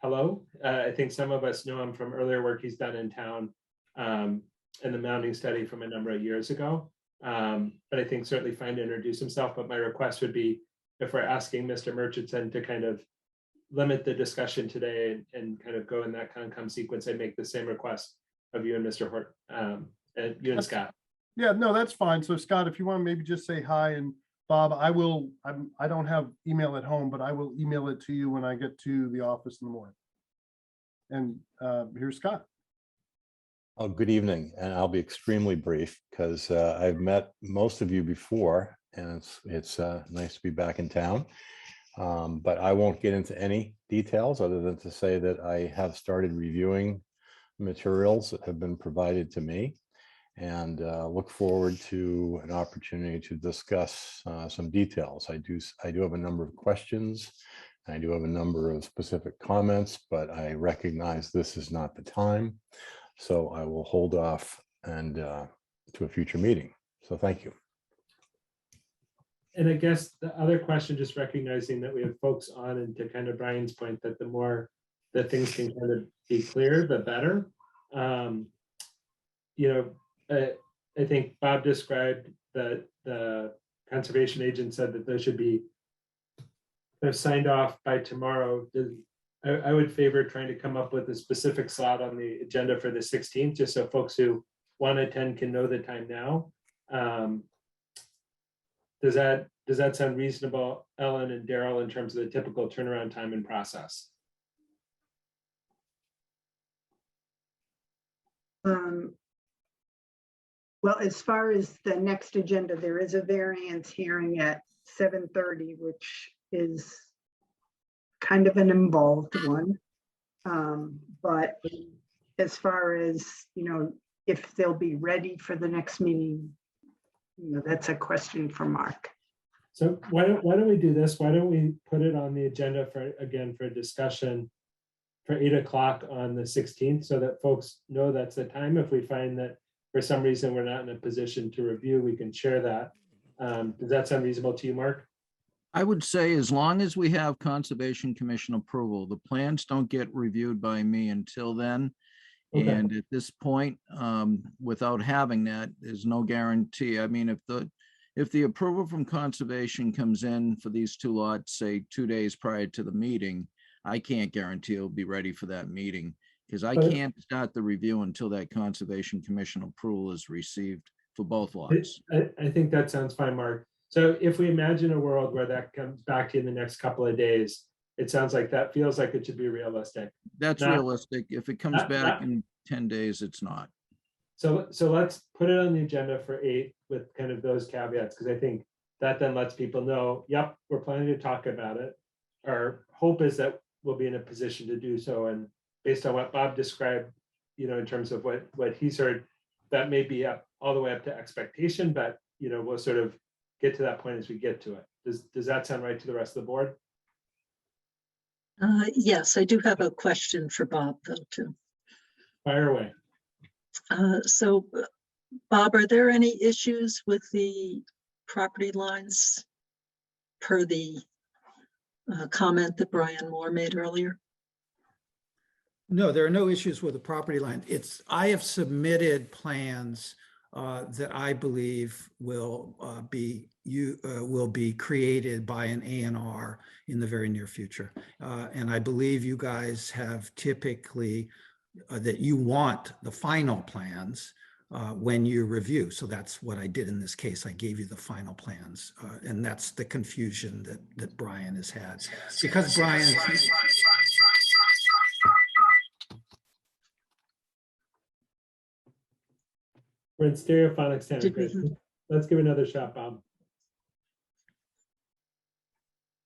hello. I think some of us know him from earlier work he's done in town and the mounding study from a number of years ago. But I think certainly fine to introduce himself. But my request would be, if we're asking Mr. Murchison to kind of limit the discussion today and kind of go in that Concom sequence, I make the same request of you and Mr. Hort, and you and Scott. Yeah, no, that's fine. So Scott, if you want to maybe just say hi, and Bob, I don't have email at home, but I will email it to you when I get to the office in the morning. And here's Scott. Oh, good evening, and I'll be extremely brief because I've met most of you before, and it's nice to be back in town. But I won't get into any details other than to say that I have started reviewing materials that have been provided to me, and look forward to an opportunity to discuss some details. I do have a number of questions. I do have a number of specific comments, but I recognize this is not the time. So I will hold off and to a future meeting. So thank you. And I guess the other question, just recognizing that we have folks on, and to kind of Brian's point, that the more that things can kind of be clear, the better. I think Bob described that the conservation agent said that those should be signed off by tomorrow. I would favor trying to come up with a specific slot on the agenda for the 16th, just so folks who want to attend can know the time now. Does that sound reasonable, Ellen and Daryl, in terms of the typical turnaround time and process? Well, as far as the next agenda, there is a variance hearing at 7:30, which is kind of an involved one. But as far as, if they'll be ready for the next meeting, that's a question for Mark. So why don't we do this? Why don't we put it on the agenda for a discussion for 8 o'clock on the 16th, so that folks know that's the time. If we find that for some reason we're not in a position to review, we can share that. Does that sound reasonable to you, Mark? I would say as long as we have Conservation Commission approval, the plans don't get reviewed by me until then. Okay. And at this point, without having that, there's no guarantee. I mean, if the approval from Conservation comes in for these two lots, say 2 days prior to the meeting, I can't guarantee it'll be ready for that meeting, because I can't start the review until that Conservation Commission approval is received for both lots. I think that sounds fine, Mark. So if we imagine a world where that comes back to you in the next couple of days, it sounds like that feels like it should be realistic. That's realistic. If it comes back in 10 days, it's not. So let's put it on the agenda for 8 with kind of those caveats, because I think that then lets people know, yep, we're planning to talk about it. Our hope is that we'll be in a position to do so. And based on what Bob described, in terms of what he's heard, that may be up all the way up to expectation, but we'll sort of get to that point as we get to it. Does that sound right to the rest of the board? Yes, I do have a question for Bob, though, too. Fire away. So, Bob, are there any issues with the property lines per the comment that Brian Moore made earlier? No, there are no issues with the property line. I have submitted plans that I believe will be created by an A&R in the very near future. And I believe you guys have typically that you want the final plans when you review. So that's what I did in this case. I gave you the final plans. And that's the confusion that Brian has had. Because Brian... We're in stereophonic standard. Let's give another shot, Bob.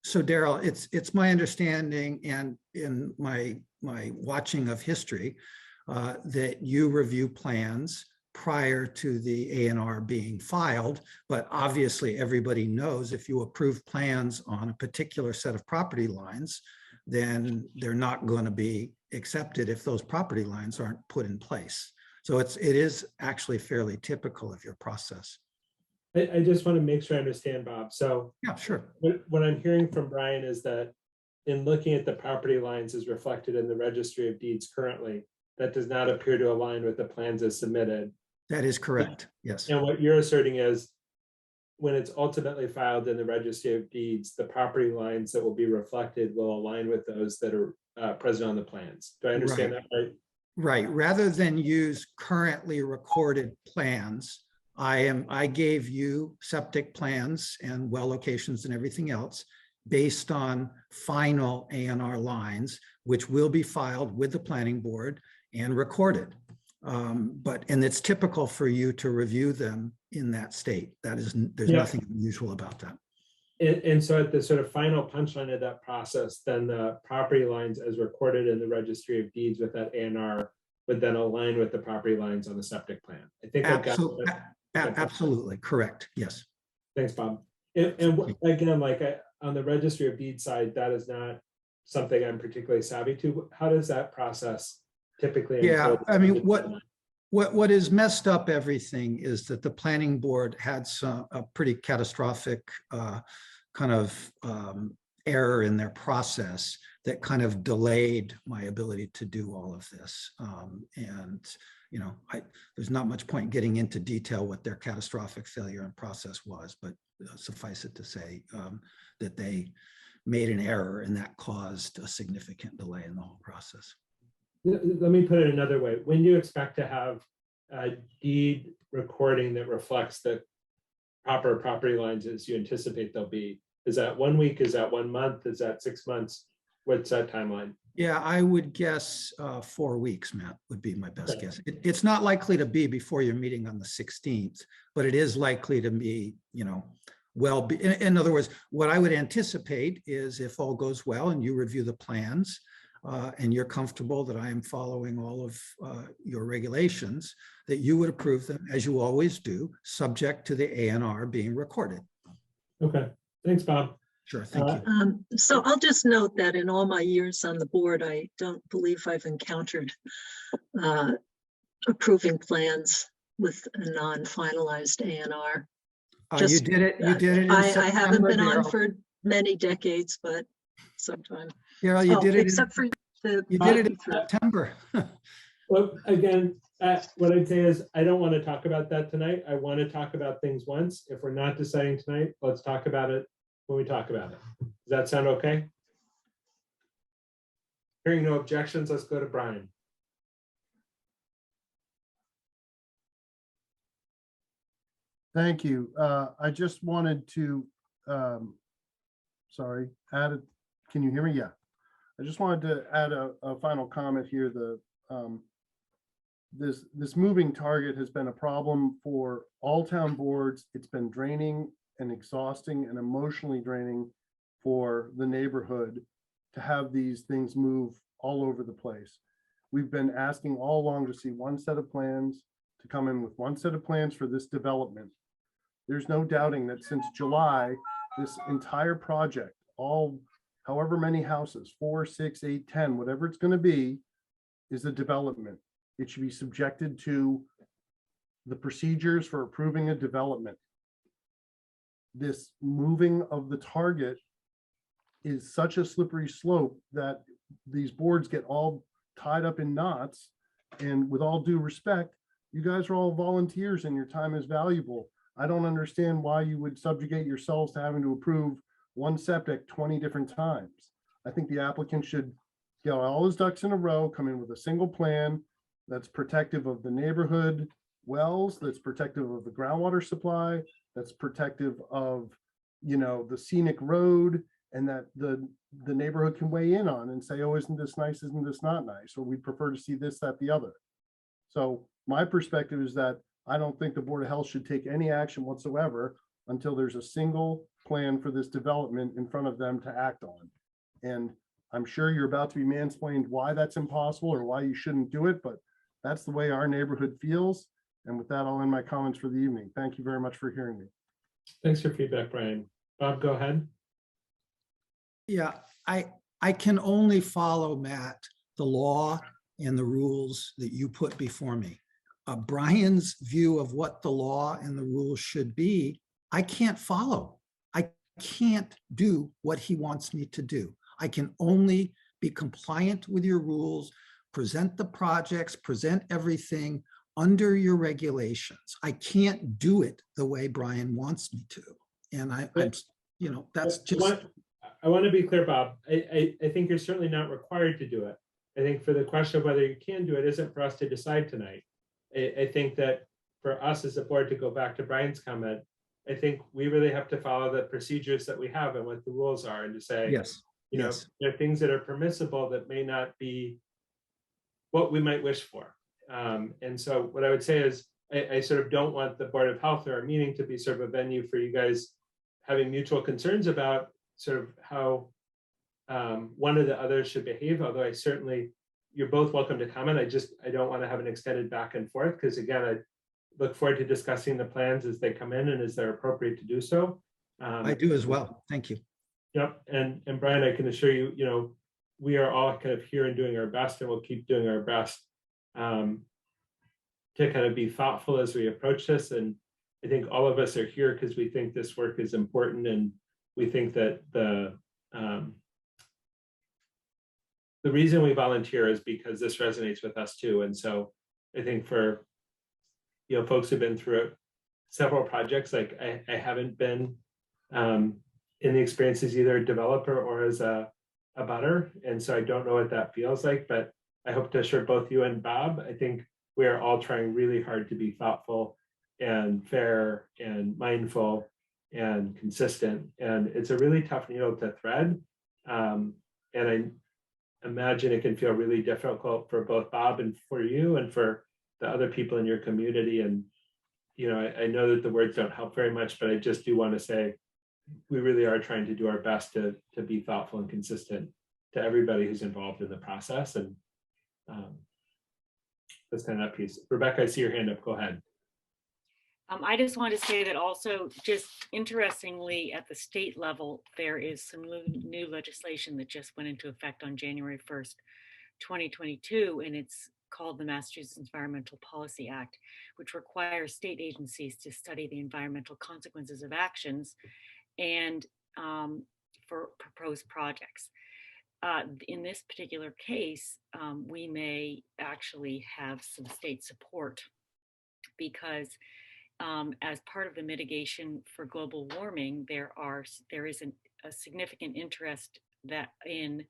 So Daryl, it's my understanding and in my watching of history that you review plans prior to the A&R being filed, but obviously everybody knows if you approve plans on a particular set of property lines, then they're not going to be accepted if those property lines aren't put in place. So it is actually fairly typical of your process. I just want to make sure I understand, Bob. So Yeah, sure. what I'm hearing from Brian is that in looking at the property lines as reflected in the registry of deeds currently, that does not appear to align with the plans as submitted. That is correct. Yes. And what you're asserting is when it's ultimately filed in the registry of deeds, the property lines that will be reflected will align with those that are present on the plans. Do I understand that right? Right. Rather than use currently recorded plans, I gave you septic plans and well locations and everything else based on final A&R lines, which will be filed with the planning board and recorded. And it's typical for you to review them in that state. There's nothing unusual about that. And so at the sort of final punchline of that process, then the property lines as recorded in the registry of deeds with that A&R would then align with the property lines on the septic plan. I think I've got that. Absolutely correct. Yes. Thanks, Bob. And again, like on the registry of deeds side, that is not something I'm particularly savvy to. How does that process typically? Yeah, I mean, what is messed up everything is that the planning board had a pretty catastrophic kind of error in their process that kind of delayed my ability to do all of this. And you know, there's not much point getting into detail what their catastrophic failure in process was, but suffice it to say that they made an error and that caused a significant delay in the whole process. Let me put it another way. When do you expect to have a deed recording that reflects the proper property lines as you anticipate they'll be? Is that 1 week? Is that 1 month? Is that 6 months? What's that timeline? Yeah, I would guess 4 weeks, Matt, would be my best guess. It's not likely to be before your meeting on the 16th, but it is likely to be, you know, in other words, what I would anticipate is if all goes well and you review the plans and you're comfortable that I am following all of your regulations, that you would approve them as you always do, subject to the A&R being recorded. Okay, thanks, Bob. Sure, thank you. So I'll just note that in all my years on the board, I don't believe I've encountered approving plans with a non-finalized A&R. You did it. You did it. In I haven't been September, on Daryl. for many decades, but sometime. Daryl, you did it. Except for the. You did it in September. Well, again, what I'd say is I don't want to talk about that tonight. I want to talk about things once. If we're not deciding tonight, let's talk about it when we talk about it. Does that sound okay? Hearing no objections, let's go to Brian. Thank you. I just wanted to, can you hear me? Yeah. I just wanted to add a final comment here. This moving target has been a problem for all town boards. It's been draining and exhausting and emotionally draining for the neighborhood to have these things move all over the place. We've been asking all along to see one set of plans, to come in with one set of plans for this development. There's no doubting that since July, this entire project, however many houses, 4, 6, 8, 10, whatever it's going to be, is a development. It should be subjected to the procedures for approving a development. This moving of the target is such a slippery slope that these boards get all tied up in knots. And with all due respect, you guys are all volunteers and your time is valuable. I don't understand why you would subjugate yourselves to having to approve one septic 20 different times. I think the applicant should get all his ducks in a row, come in with a single plan that's protective of the neighborhood wells, that's protective of the groundwater supply, that's protective of, you know, the scenic road, and that the neighborhood can weigh in on and say, oh, isn't this nice? Isn't this not nice? Or we'd prefer to see this, that, the other. So my perspective is that I don't think the Board of Health should take any action whatsoever until there's a single plan for this development in front of them to act on. And I'm sure you're about to be mansplained why that's impossible or why you shouldn't do it, but that's the way our neighborhood feels. And with that, I'll end my comments for the evening. Thank you very much for hearing me. Thanks for your feedback, Brian. Bob, go ahead. Yeah, I can only follow, Matt, the law and the rules that you put before me. Brian's view of what the law and the rules should be, I can't follow. I can't do what he wants me to do. I can only be compliant with your rules, present the projects, present everything under your regulations. I can't do it the way Brian wants me to. And I'm, you know, that's just. I want to be clear, Bob. I think you're certainly not required to do it. I think for the question of whether you can do it isn't for us to decide tonight. I think that for us as a board, to go back to Brian's comment, I think we really have to follow the procedures that we have and what the rules are, and to say, Yes. you know, Yes. there are things that are permissible that may not be what we might wish for. And so what I would say is, I sort of don't want the Board of Health or our meeting to be sort of a venue for you guys having mutual concerns about sort of how one or the other should behave, although I certainly, you're both welcome to comment. I don't want to have an extended back and forth, because again, I look forward to discussing the plans as they come in and as they're appropriate to do so. I do as well. Thank you. Yep. And Brian, I can assure you, you know, we are all kind of here and doing our best, and we'll keep doing our best to kind of be thoughtful as we approach this. And I think all of us are here because we think this work is important, and we think that the reason we volunteer is because this resonates with us too. And so I think for, you know, folks who've been through several projects, like I haven't been in the experience as either a developer or as a butter. And so I don't know what that feels like, but I hope to assure both you and Bob, I think we are all trying really hard to be thoughtful and fair and mindful and consistent. And it's a really tough needle to thread. And I imagine it can feel really difficult for both Bob and for you and for the other people in your community. And, you know, I know that the words don't help very much, but I just do want to say, we really are trying to do our best to be thoughtful and consistent to everybody who's involved in the process. And that's kind of that piece. Rebecca, I see your hand up. Go ahead. I just want to say that also, just interestingly, at the state level, there is some new legislation that just went into effect on January 1st, 2022, and it's called the Massachusetts Environmental Policy Act, which requires state agencies to study the environmental consequences of actions and for proposed projects. In this particular case, we may actually have some state support, because as part of the mitigation for global warming, there is a significant interest in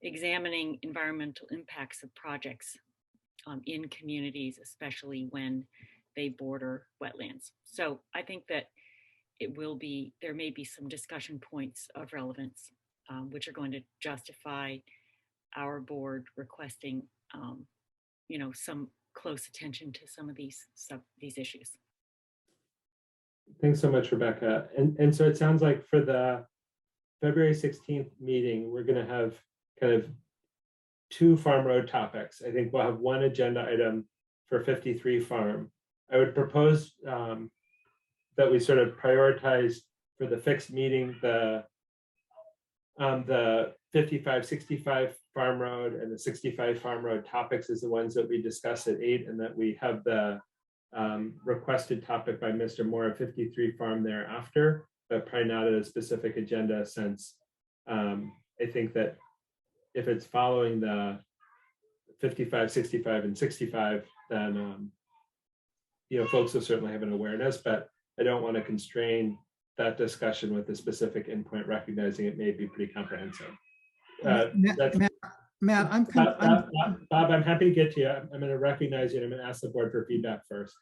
examining environmental impacts of projects in communities, especially when they border wetlands. So I think that there may be some discussion points of relevance, which are going to justify our board requesting, you know, some close attention to some of these issues. Thanks so much, Rebecca. And so it sounds like for the February 16th meeting, we're going to have kind of 2 farm road topics. I think we'll have 1 agenda item for 53 farm. I would propose that we sort of prioritize for the fixed meeting the 55-65 farm road and the 65 farm road topics as the ones that we discuss at 8, and that we have the requested topic by Mr. Mwra 53 farm thereafter, but probably not at a specific agenda, since I think that if it's following the 55, 65, and 65, then you know, folks will certainly have an awareness, but I don't want to constrain that discussion with a specific endpoint, recognizing it may be pretty comprehensive. Matt, Bob, I'm happy to get to you. I'm going to recognize you, and I'm going to ask the board for feedback first.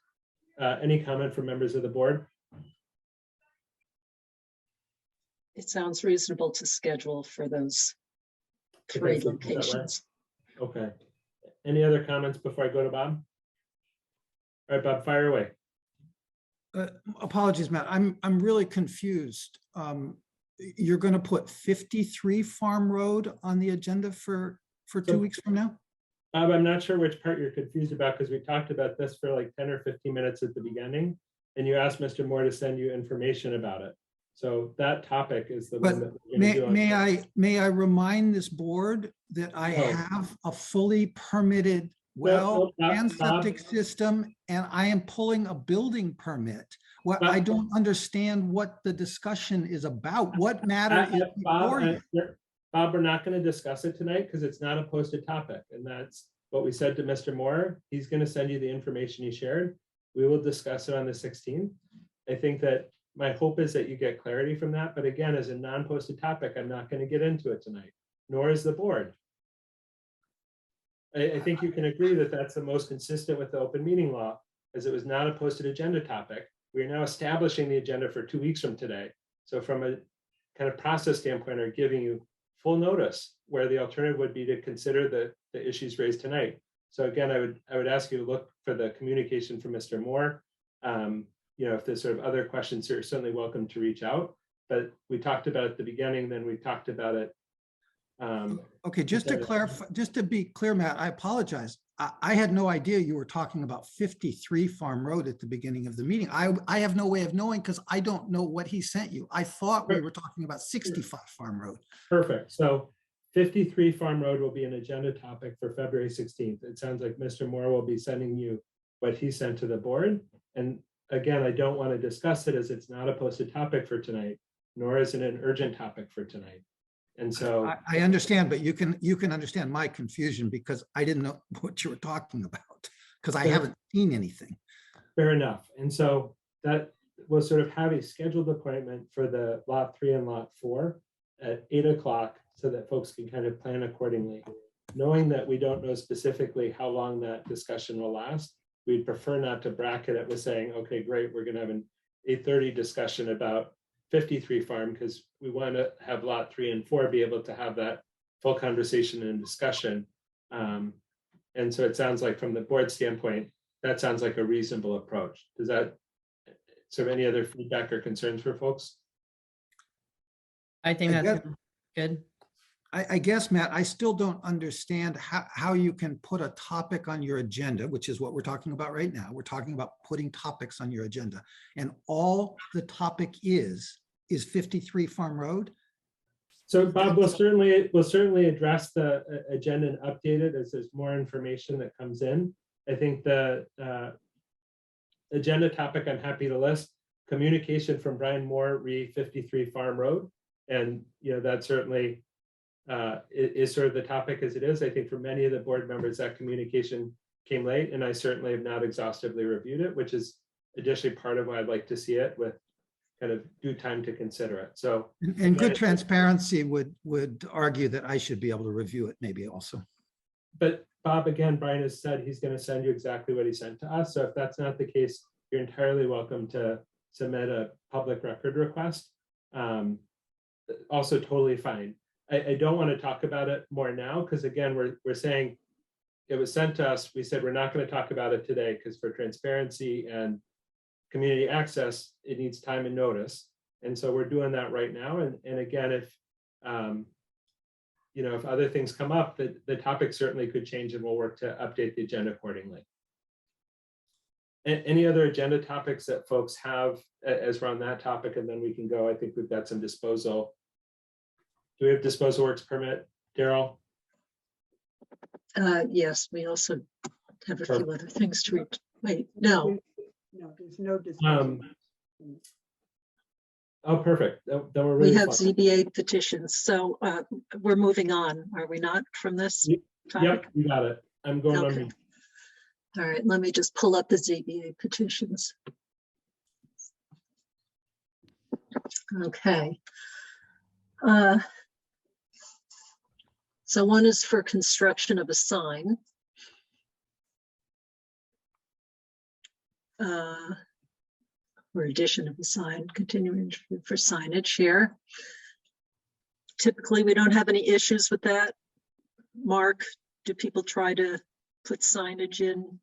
Any comment from members of the board? It sounds reasonable to schedule for those 3 Is that right? locations. Okay. Any other comments before I go to Bob? All right, Bob, fire away. Apologies, Matt. I'm really confused. You're going to put 53 Farm Road on the agenda for 2 weeks from now? Bob, I'm not sure which part you're confused about, because we talked about this for like 10 or 15 minutes at the beginning, and you asked Mr. Mwra to send you information about it. So that topic is the one that we're going to do. May I remind this board that I have a fully permitted well, no, and Bob- septic system, and I am pulling a building permit. Well, Bob- I don't understand what the discussion is about. What matter is before you? Bob, we're not going to discuss it tonight because it's not a posted topic. And that's what we said to Mr. Moore. He's going to send you the information he shared. We will discuss it on the 16th. I think that my hope is that you get clarity from that. But again, as a non-posted topic, I'm not going to get into it tonight, nor is the board. I think you can agree that that's the most consistent with the open meeting law, as it was not a posted agenda topic. We're now establishing the agenda for 2 weeks from today. So from a kind of process standpoint, are giving you full notice, where the alternative would be to consider the issues raised tonight. So again, I would ask you to look for the communication from Mr. Moore. If there's sort of other questions, you're certainly welcome to reach out. But we talked about it at the beginning, then we talked about it. Okay, just to clarify, just to be clear, Matt, I apologize. I had no idea you were talking about 53 Farm Road at the beginning of the meeting. I have no way of knowing because I don't know what he sent you. I thought we were talking about 65 Farm Road. Perfect. So 53 Farm Road will be an agenda topic for February 16th. It sounds like Mr. Moore will be sending you what he sent to the board. And again, I don't want to discuss it as it's not a posted topic for tonight, nor is it an urgent topic for tonight. And so I understand, but you can understand my confusion because I didn't know what you were talking about because I haven't seen anything. fair enough. And so that will sort of have a scheduled appointment for the lot 3 and lot 4 at 8 o'clock so that folks can kind of plan accordingly. Knowing that we don't know specifically how long that discussion will last, we'd prefer not to bracket it with saying, okay, great, we're going to have an 8:30 discussion about 53 Farm because we want to have lot 3 and 4 be able to have that full conversation and discussion. And so it sounds like from the board standpoint, that sounds like a reasonable approach. Does that serve any other feedback or concerns for folks? I think I that's guess- good. I guess, Matt, I still don't understand how you can put a topic on your agenda, which is what we're talking about right now. We're talking about putting topics on your agenda. And all the topic is 53 Farm Road. So Bob, we'll certainly address the agenda and update it as there's more information that comes in. I think the agenda topic I'm happy to list, communication from Brian Moore, re 53 Farm Road. And that certainly is sort of the topic as it is. I think for many of the board members, that communication came late, and I certainly have not exhaustively reviewed it, which is additionally part of why I'd like to see it with kind of due time to consider it. So, And good transparency would argue that I should be able to review it maybe also. but Bob, again, Brian has said he's going to send you exactly what he sent to us. So if that's not the case, you're entirely welcome to submit a public record request. Also totally fine. I don't want to talk about it more now because again, we're saying it was sent to us. We said we're not going to talk about it today because for transparency and community access, it needs time and notice. And so we're doing that right now. And again, if if other things come up, the topic certainly could change and we'll work to update the agenda accordingly. Any other agenda topics that folks have as we're on that topic, and then we can go. I think we've got some disposal. Do we have disposal works permit, Daryl? Yes, we also have a few Perfect. other things to read. Wait, no, No, there's no discussion. Oh, perfect. Then we're we really have fine. ZBA petitions. So we're moving on, are we not, from this topic? Yep, you got it. I'm going Okay. on. All right, let me just pull up the ZBA petitions. Okay. So one is for construction of a sign. Or addition of a sign, continuing for signage here. Typically, we don't have any issues with that. Mark, do people try to put signage in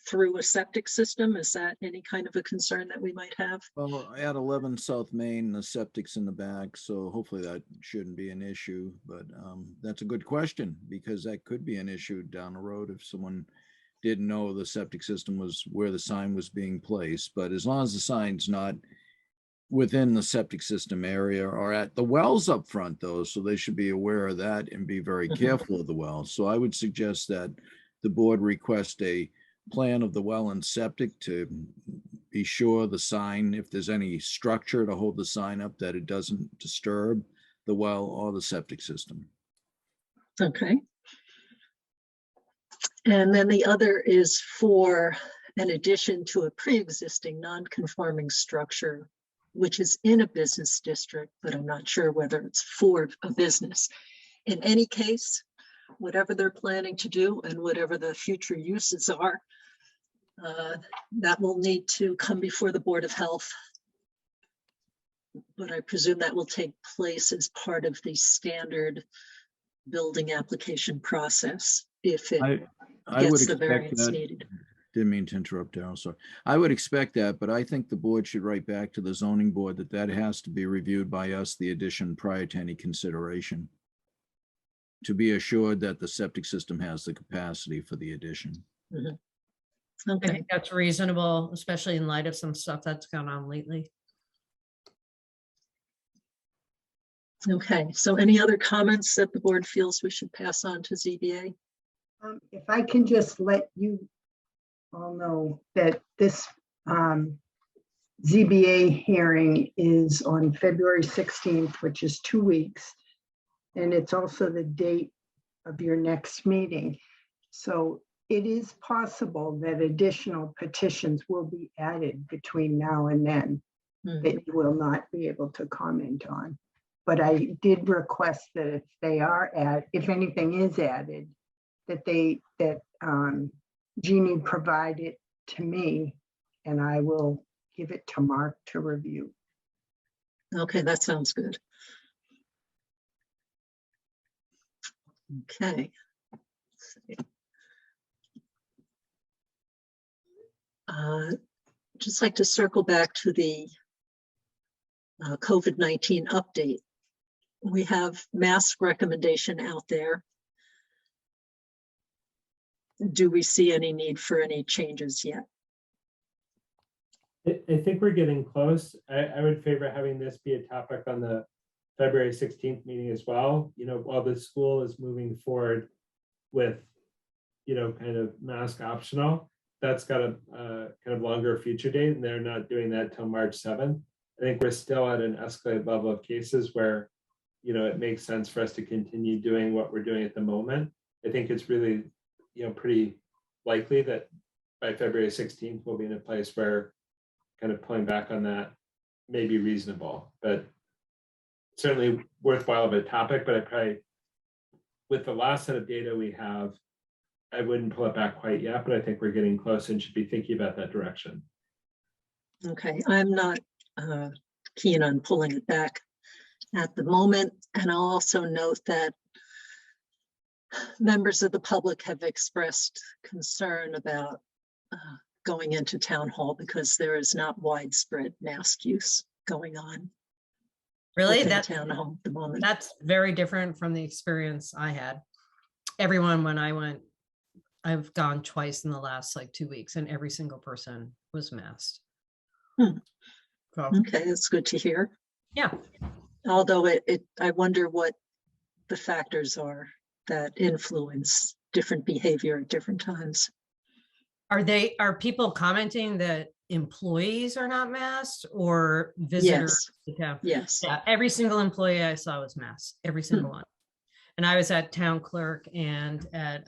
through a septic system? Is that any kind of a concern that we might have? Well, at 11 South Main, the septic's in the back, so hopefully that shouldn't be an issue. But that's a good question because that could be an issue down the road if someone didn't know the septic system was where the sign was being placed. But as long as the sign's not within the septic system area or at the wells up front though, so they should be aware of that and be very careful of the wells. So I would suggest that the board request a plan of the well and septic to be sure the sign, if there's any structure to hold the sign up, that it doesn't disturb the well or the septic system. Okay. And then the other is for an addition to a pre-existing non-conforming structure, which is in a business district, but I'm not sure whether it's for a business. In any case, whatever they're planning to do and whatever the future uses are, that will need to come before the Board of Health. But I presume that will take place as part of the standard building application process if it I would gets the expect variance that. needed. Didn't mean to interrupt, Darrell, sorry. I would expect that, but I think the board should write back to the zoning board that that has to be reviewed by us, the addition prior to any consideration, to be assured that the septic system has the capacity for the addition. Mhm. I Okay, think that's reasonable, especially in light of some stuff that's gone on lately. okay. So any other comments that the board feels we should pass on to ZBA? If I can just let you all know that this ZBA hearing is on February 16th, which is 2 weeks. And it's also the date of your next meeting. So it is possible that additional petitions will be added between now and then that you will not be able to comment on. But I did request that if they are if anything is added, that Jeannie provide it to me and I will give it to Mark to review. Okay, that sounds good. Okay. Just like to circle back to the COVID-19 update. We have mask recommendation out there. Do we see any need for any changes yet? I think we're getting close. I would favor having this be a topic on the February 16th meeting as well. You know, while the school is moving forward with, you know, kind of mask optional, that's got a kind of longer future date, and they're not doing that till March 7th. I think we're still at an escalated level of cases where, you know, it makes sense for us to continue doing what we're doing at the moment. I think it's really, you know, pretty likely that by February 16th, we'll be in a place where kind of pulling back on that may be reasonable, but certainly worthwhile of a topic. But I probably, with the last set of data we have, I wouldn't pull it back quite yet, but I think we're getting close and should be thinking about that direction. Okay, I'm not keen on pulling it back at the moment. And I'll also note that members of the public have expressed concern about going into town hall because there is not widespread mask use going on. Really? within That town hall at the moment. That's very different from the experience I had. Everyone, when I went, I've gone twice in the last like 2 weeks, and every single person was masked. So, Okay, that's good to hear. yeah, Although I wonder what the factors are that influence different behavior at different times. are people commenting that employees are not masked or visitors? Yeah. Yes. Yeah, every single employee I saw was masked, every single one. And I was at town clerk and at,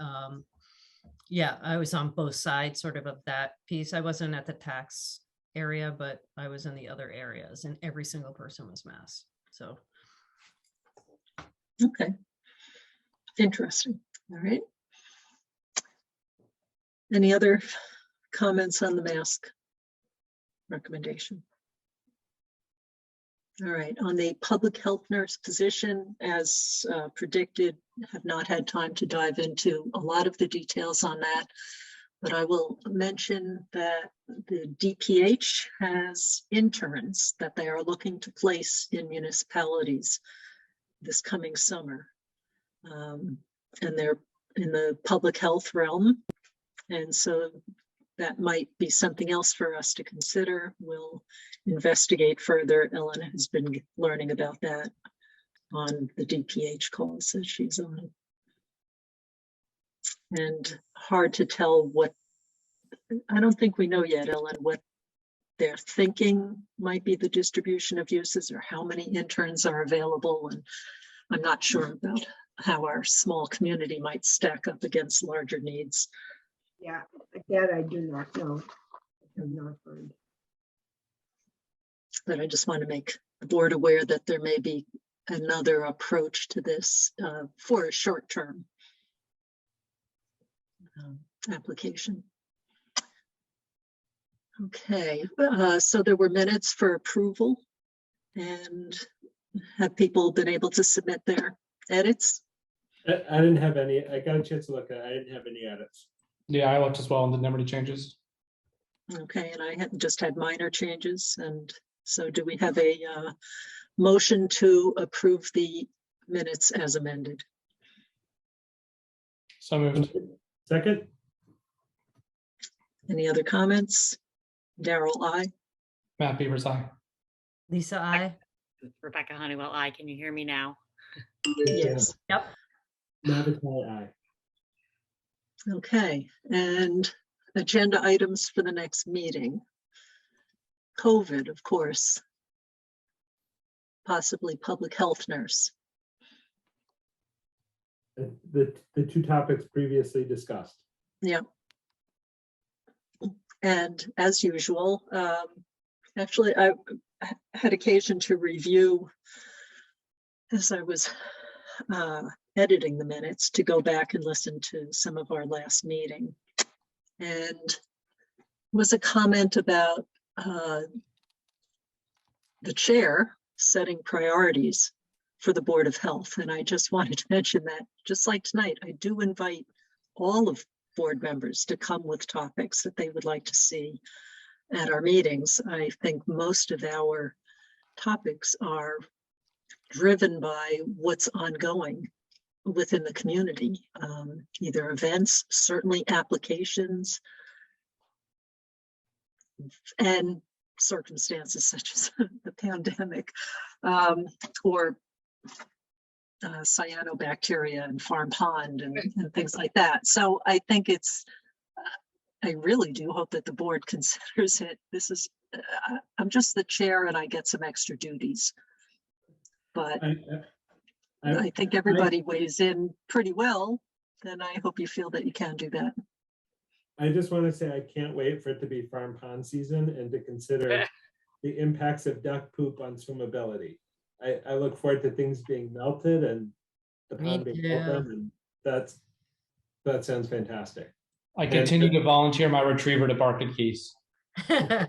yeah, I was on both sides sort of that piece. I wasn't at the tax area, but I was in the other areas, and every single person was masked. So. Okay. Interesting. All right. Any other comments on the mask recommendation? All right, on the public health nurse position, as predicted, have not had time to dive into a lot of the details on that, but I will mention that the DPH has interns that they are looking to place in municipalities this coming summer. And they're in the public health realm. And so that might be something else for us to consider. We'll investigate further. Ellen has been learning about that on the DPH calls that she's on. And hard to tell what, I don't think we know yet, Ellen, what they're thinking might be the distribution of uses or how many interns are available. And I'm not sure about how our small community might stack up against larger needs. Yeah, that I do not know. I have not heard. But I just want to make the board aware that there may be another approach to this for a short-term application. Okay, so there were minutes for approval, and have people been able to submit their edits? I didn't have any, I got a chance to look at it. I didn't have any edits. Yeah, I looked as well and didn't have any changes. Okay, and I had just had minor changes, and so do we have a motion to approve the minutes as amended? So moved. Second? Any other comments? Daryl, aye. Matt Beavers, aye. Lisa, I. Rebecca Honeywell, I. Can you hear me now? Yes. Yep. Navitali, aye. Okay, and agenda items for the next meeting. COVID, of course. Possibly public health nurse. The two topics previously discussed. Yeah. And as usual, actually, I had occasion to review as I was editing the minutes to go back and listen to some of our last meeting. And was a comment about the chair setting priorities for the Board of Health. And I just wanted to mention that, just like tonight, I do invite all of board members to come with topics that they would like to see at our meetings. I think most of our topics are driven by what's ongoing within the community, either events, certainly applications, and circumstances such as the pandemic, or cyanobacteria and farm pond and things like that. So I think it's, I really do hope that the board considers it. This is, I'm just the chair and I get some extra duties. But I think everybody weighs in pretty well, and I hope you feel that you can do that. I just want to say I can't wait for it to be farm pond season and to consider the impacts of duck poop on swimmability. I look forward to things being melted and the pond being open, and that sounds fantastic. I continue to volunteer my retriever to bark at geese. Hey,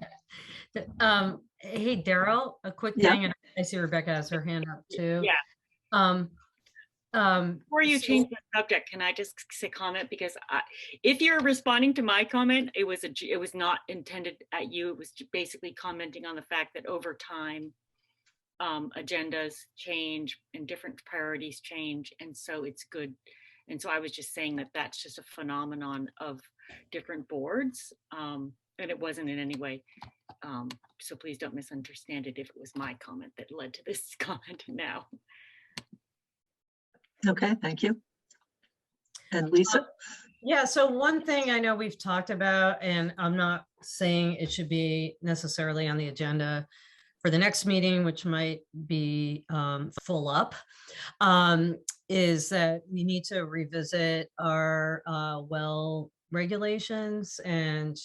Daryl, a quick thing, and I see Rebecca has her hand up too. Yeah. Before you so- change the subject, can I just say comment? Because if you're responding to my comment, it was not intended at you. It was basically commenting on the fact that over time, agendas change and different priorities change, and so it's good. And so I was just saying that that's just a phenomenon of different boards, and it wasn't in any way. So please don't misunderstand it if it was my comment that led to this comment now. Okay, thank you. And Lisa? Yeah, so one thing I know we've talked about, and I'm not saying it should be necessarily on the agenda for the next meeting, which might be full up, is that we need to revisit our well regulations and,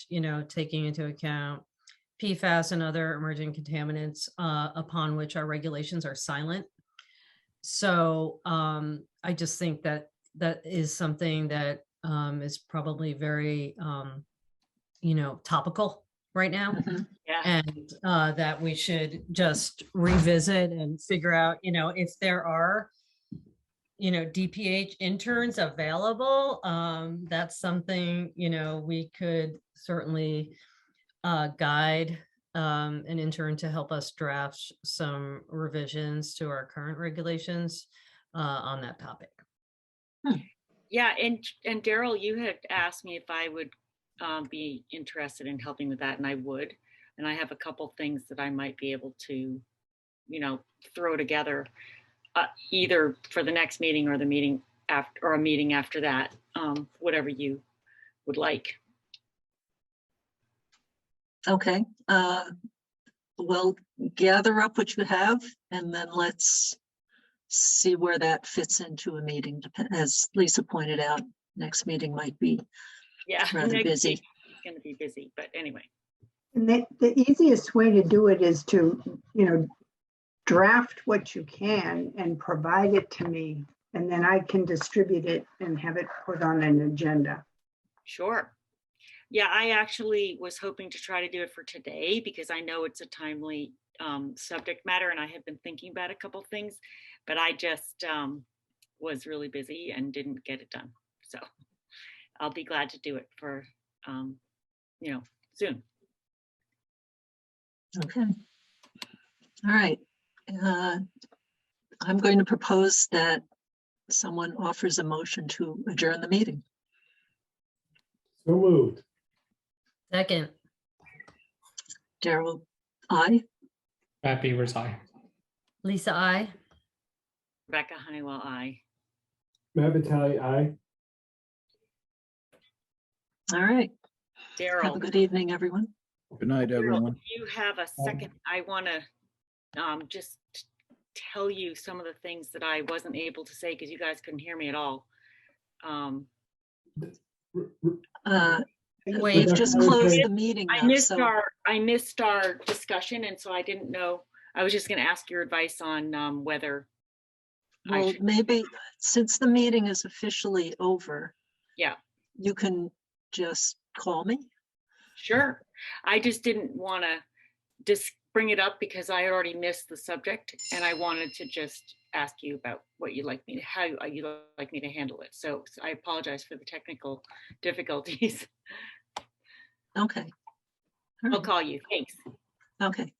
taking into account PFAS and other emerging contaminants upon which our regulations are silent. So I just think that that is something that is probably very, topical right now. Mm-hmm. Yeah. And that we should just revisit and figure out, if there are, DPH interns available, that's something, we could certainly guide an intern to help us draft some revisions to our current regulations on that topic. Yeah, and Daryl, you had asked me if I would be interested in helping with that, and I would. And I have a couple things that I might be able to, throw together either for the next meeting or the meeting after, or a meeting after that, whatever you would like. Okay, well, gather up what you have and then let's see where that fits into a meeting. As Lisa pointed out, next meeting might be Yeah, rather next busy. week it's gonna be busy, but anyway. And the easiest way to do it is to, draft what you can and provide it to me. And then I can distribute it and have it put on an agenda. Sure. Yeah, I actually was hoping to try to do it for today because I know it's a timely subject matter and I have been thinking about a couple things, but I just was really busy and didn't get it done. So I'll be glad to do it for, soon. Okay. All right. I'm going to propose that someone offers a motion to adjourn the meeting. So moved. Second, Daryl, aye. Matt Beavers, aye. Lisa, I. Rebecca Honeywell, aye. Matt Vitale, aye. All right. Have a Daryl, good evening, everyone. Good night, Daryl, everyone. if you have a second, I want to just tell you some of the things that I wasn't able to say because you guys couldn't hear me at all. We've just closed the meeting I now, missed so I missed our discussion, and so I didn't know. I was just going to ask your advice on whether. well, maybe since the meeting is officially over, Yeah, you can just call me. sure. I just didn't want to just bring it up because I already missed the subject, and I wanted to just ask you about what you'd like me to, how you like me to handle it. So I apologize for the technical difficulties. Okay. All I'll right. call you. Thanks. Okay.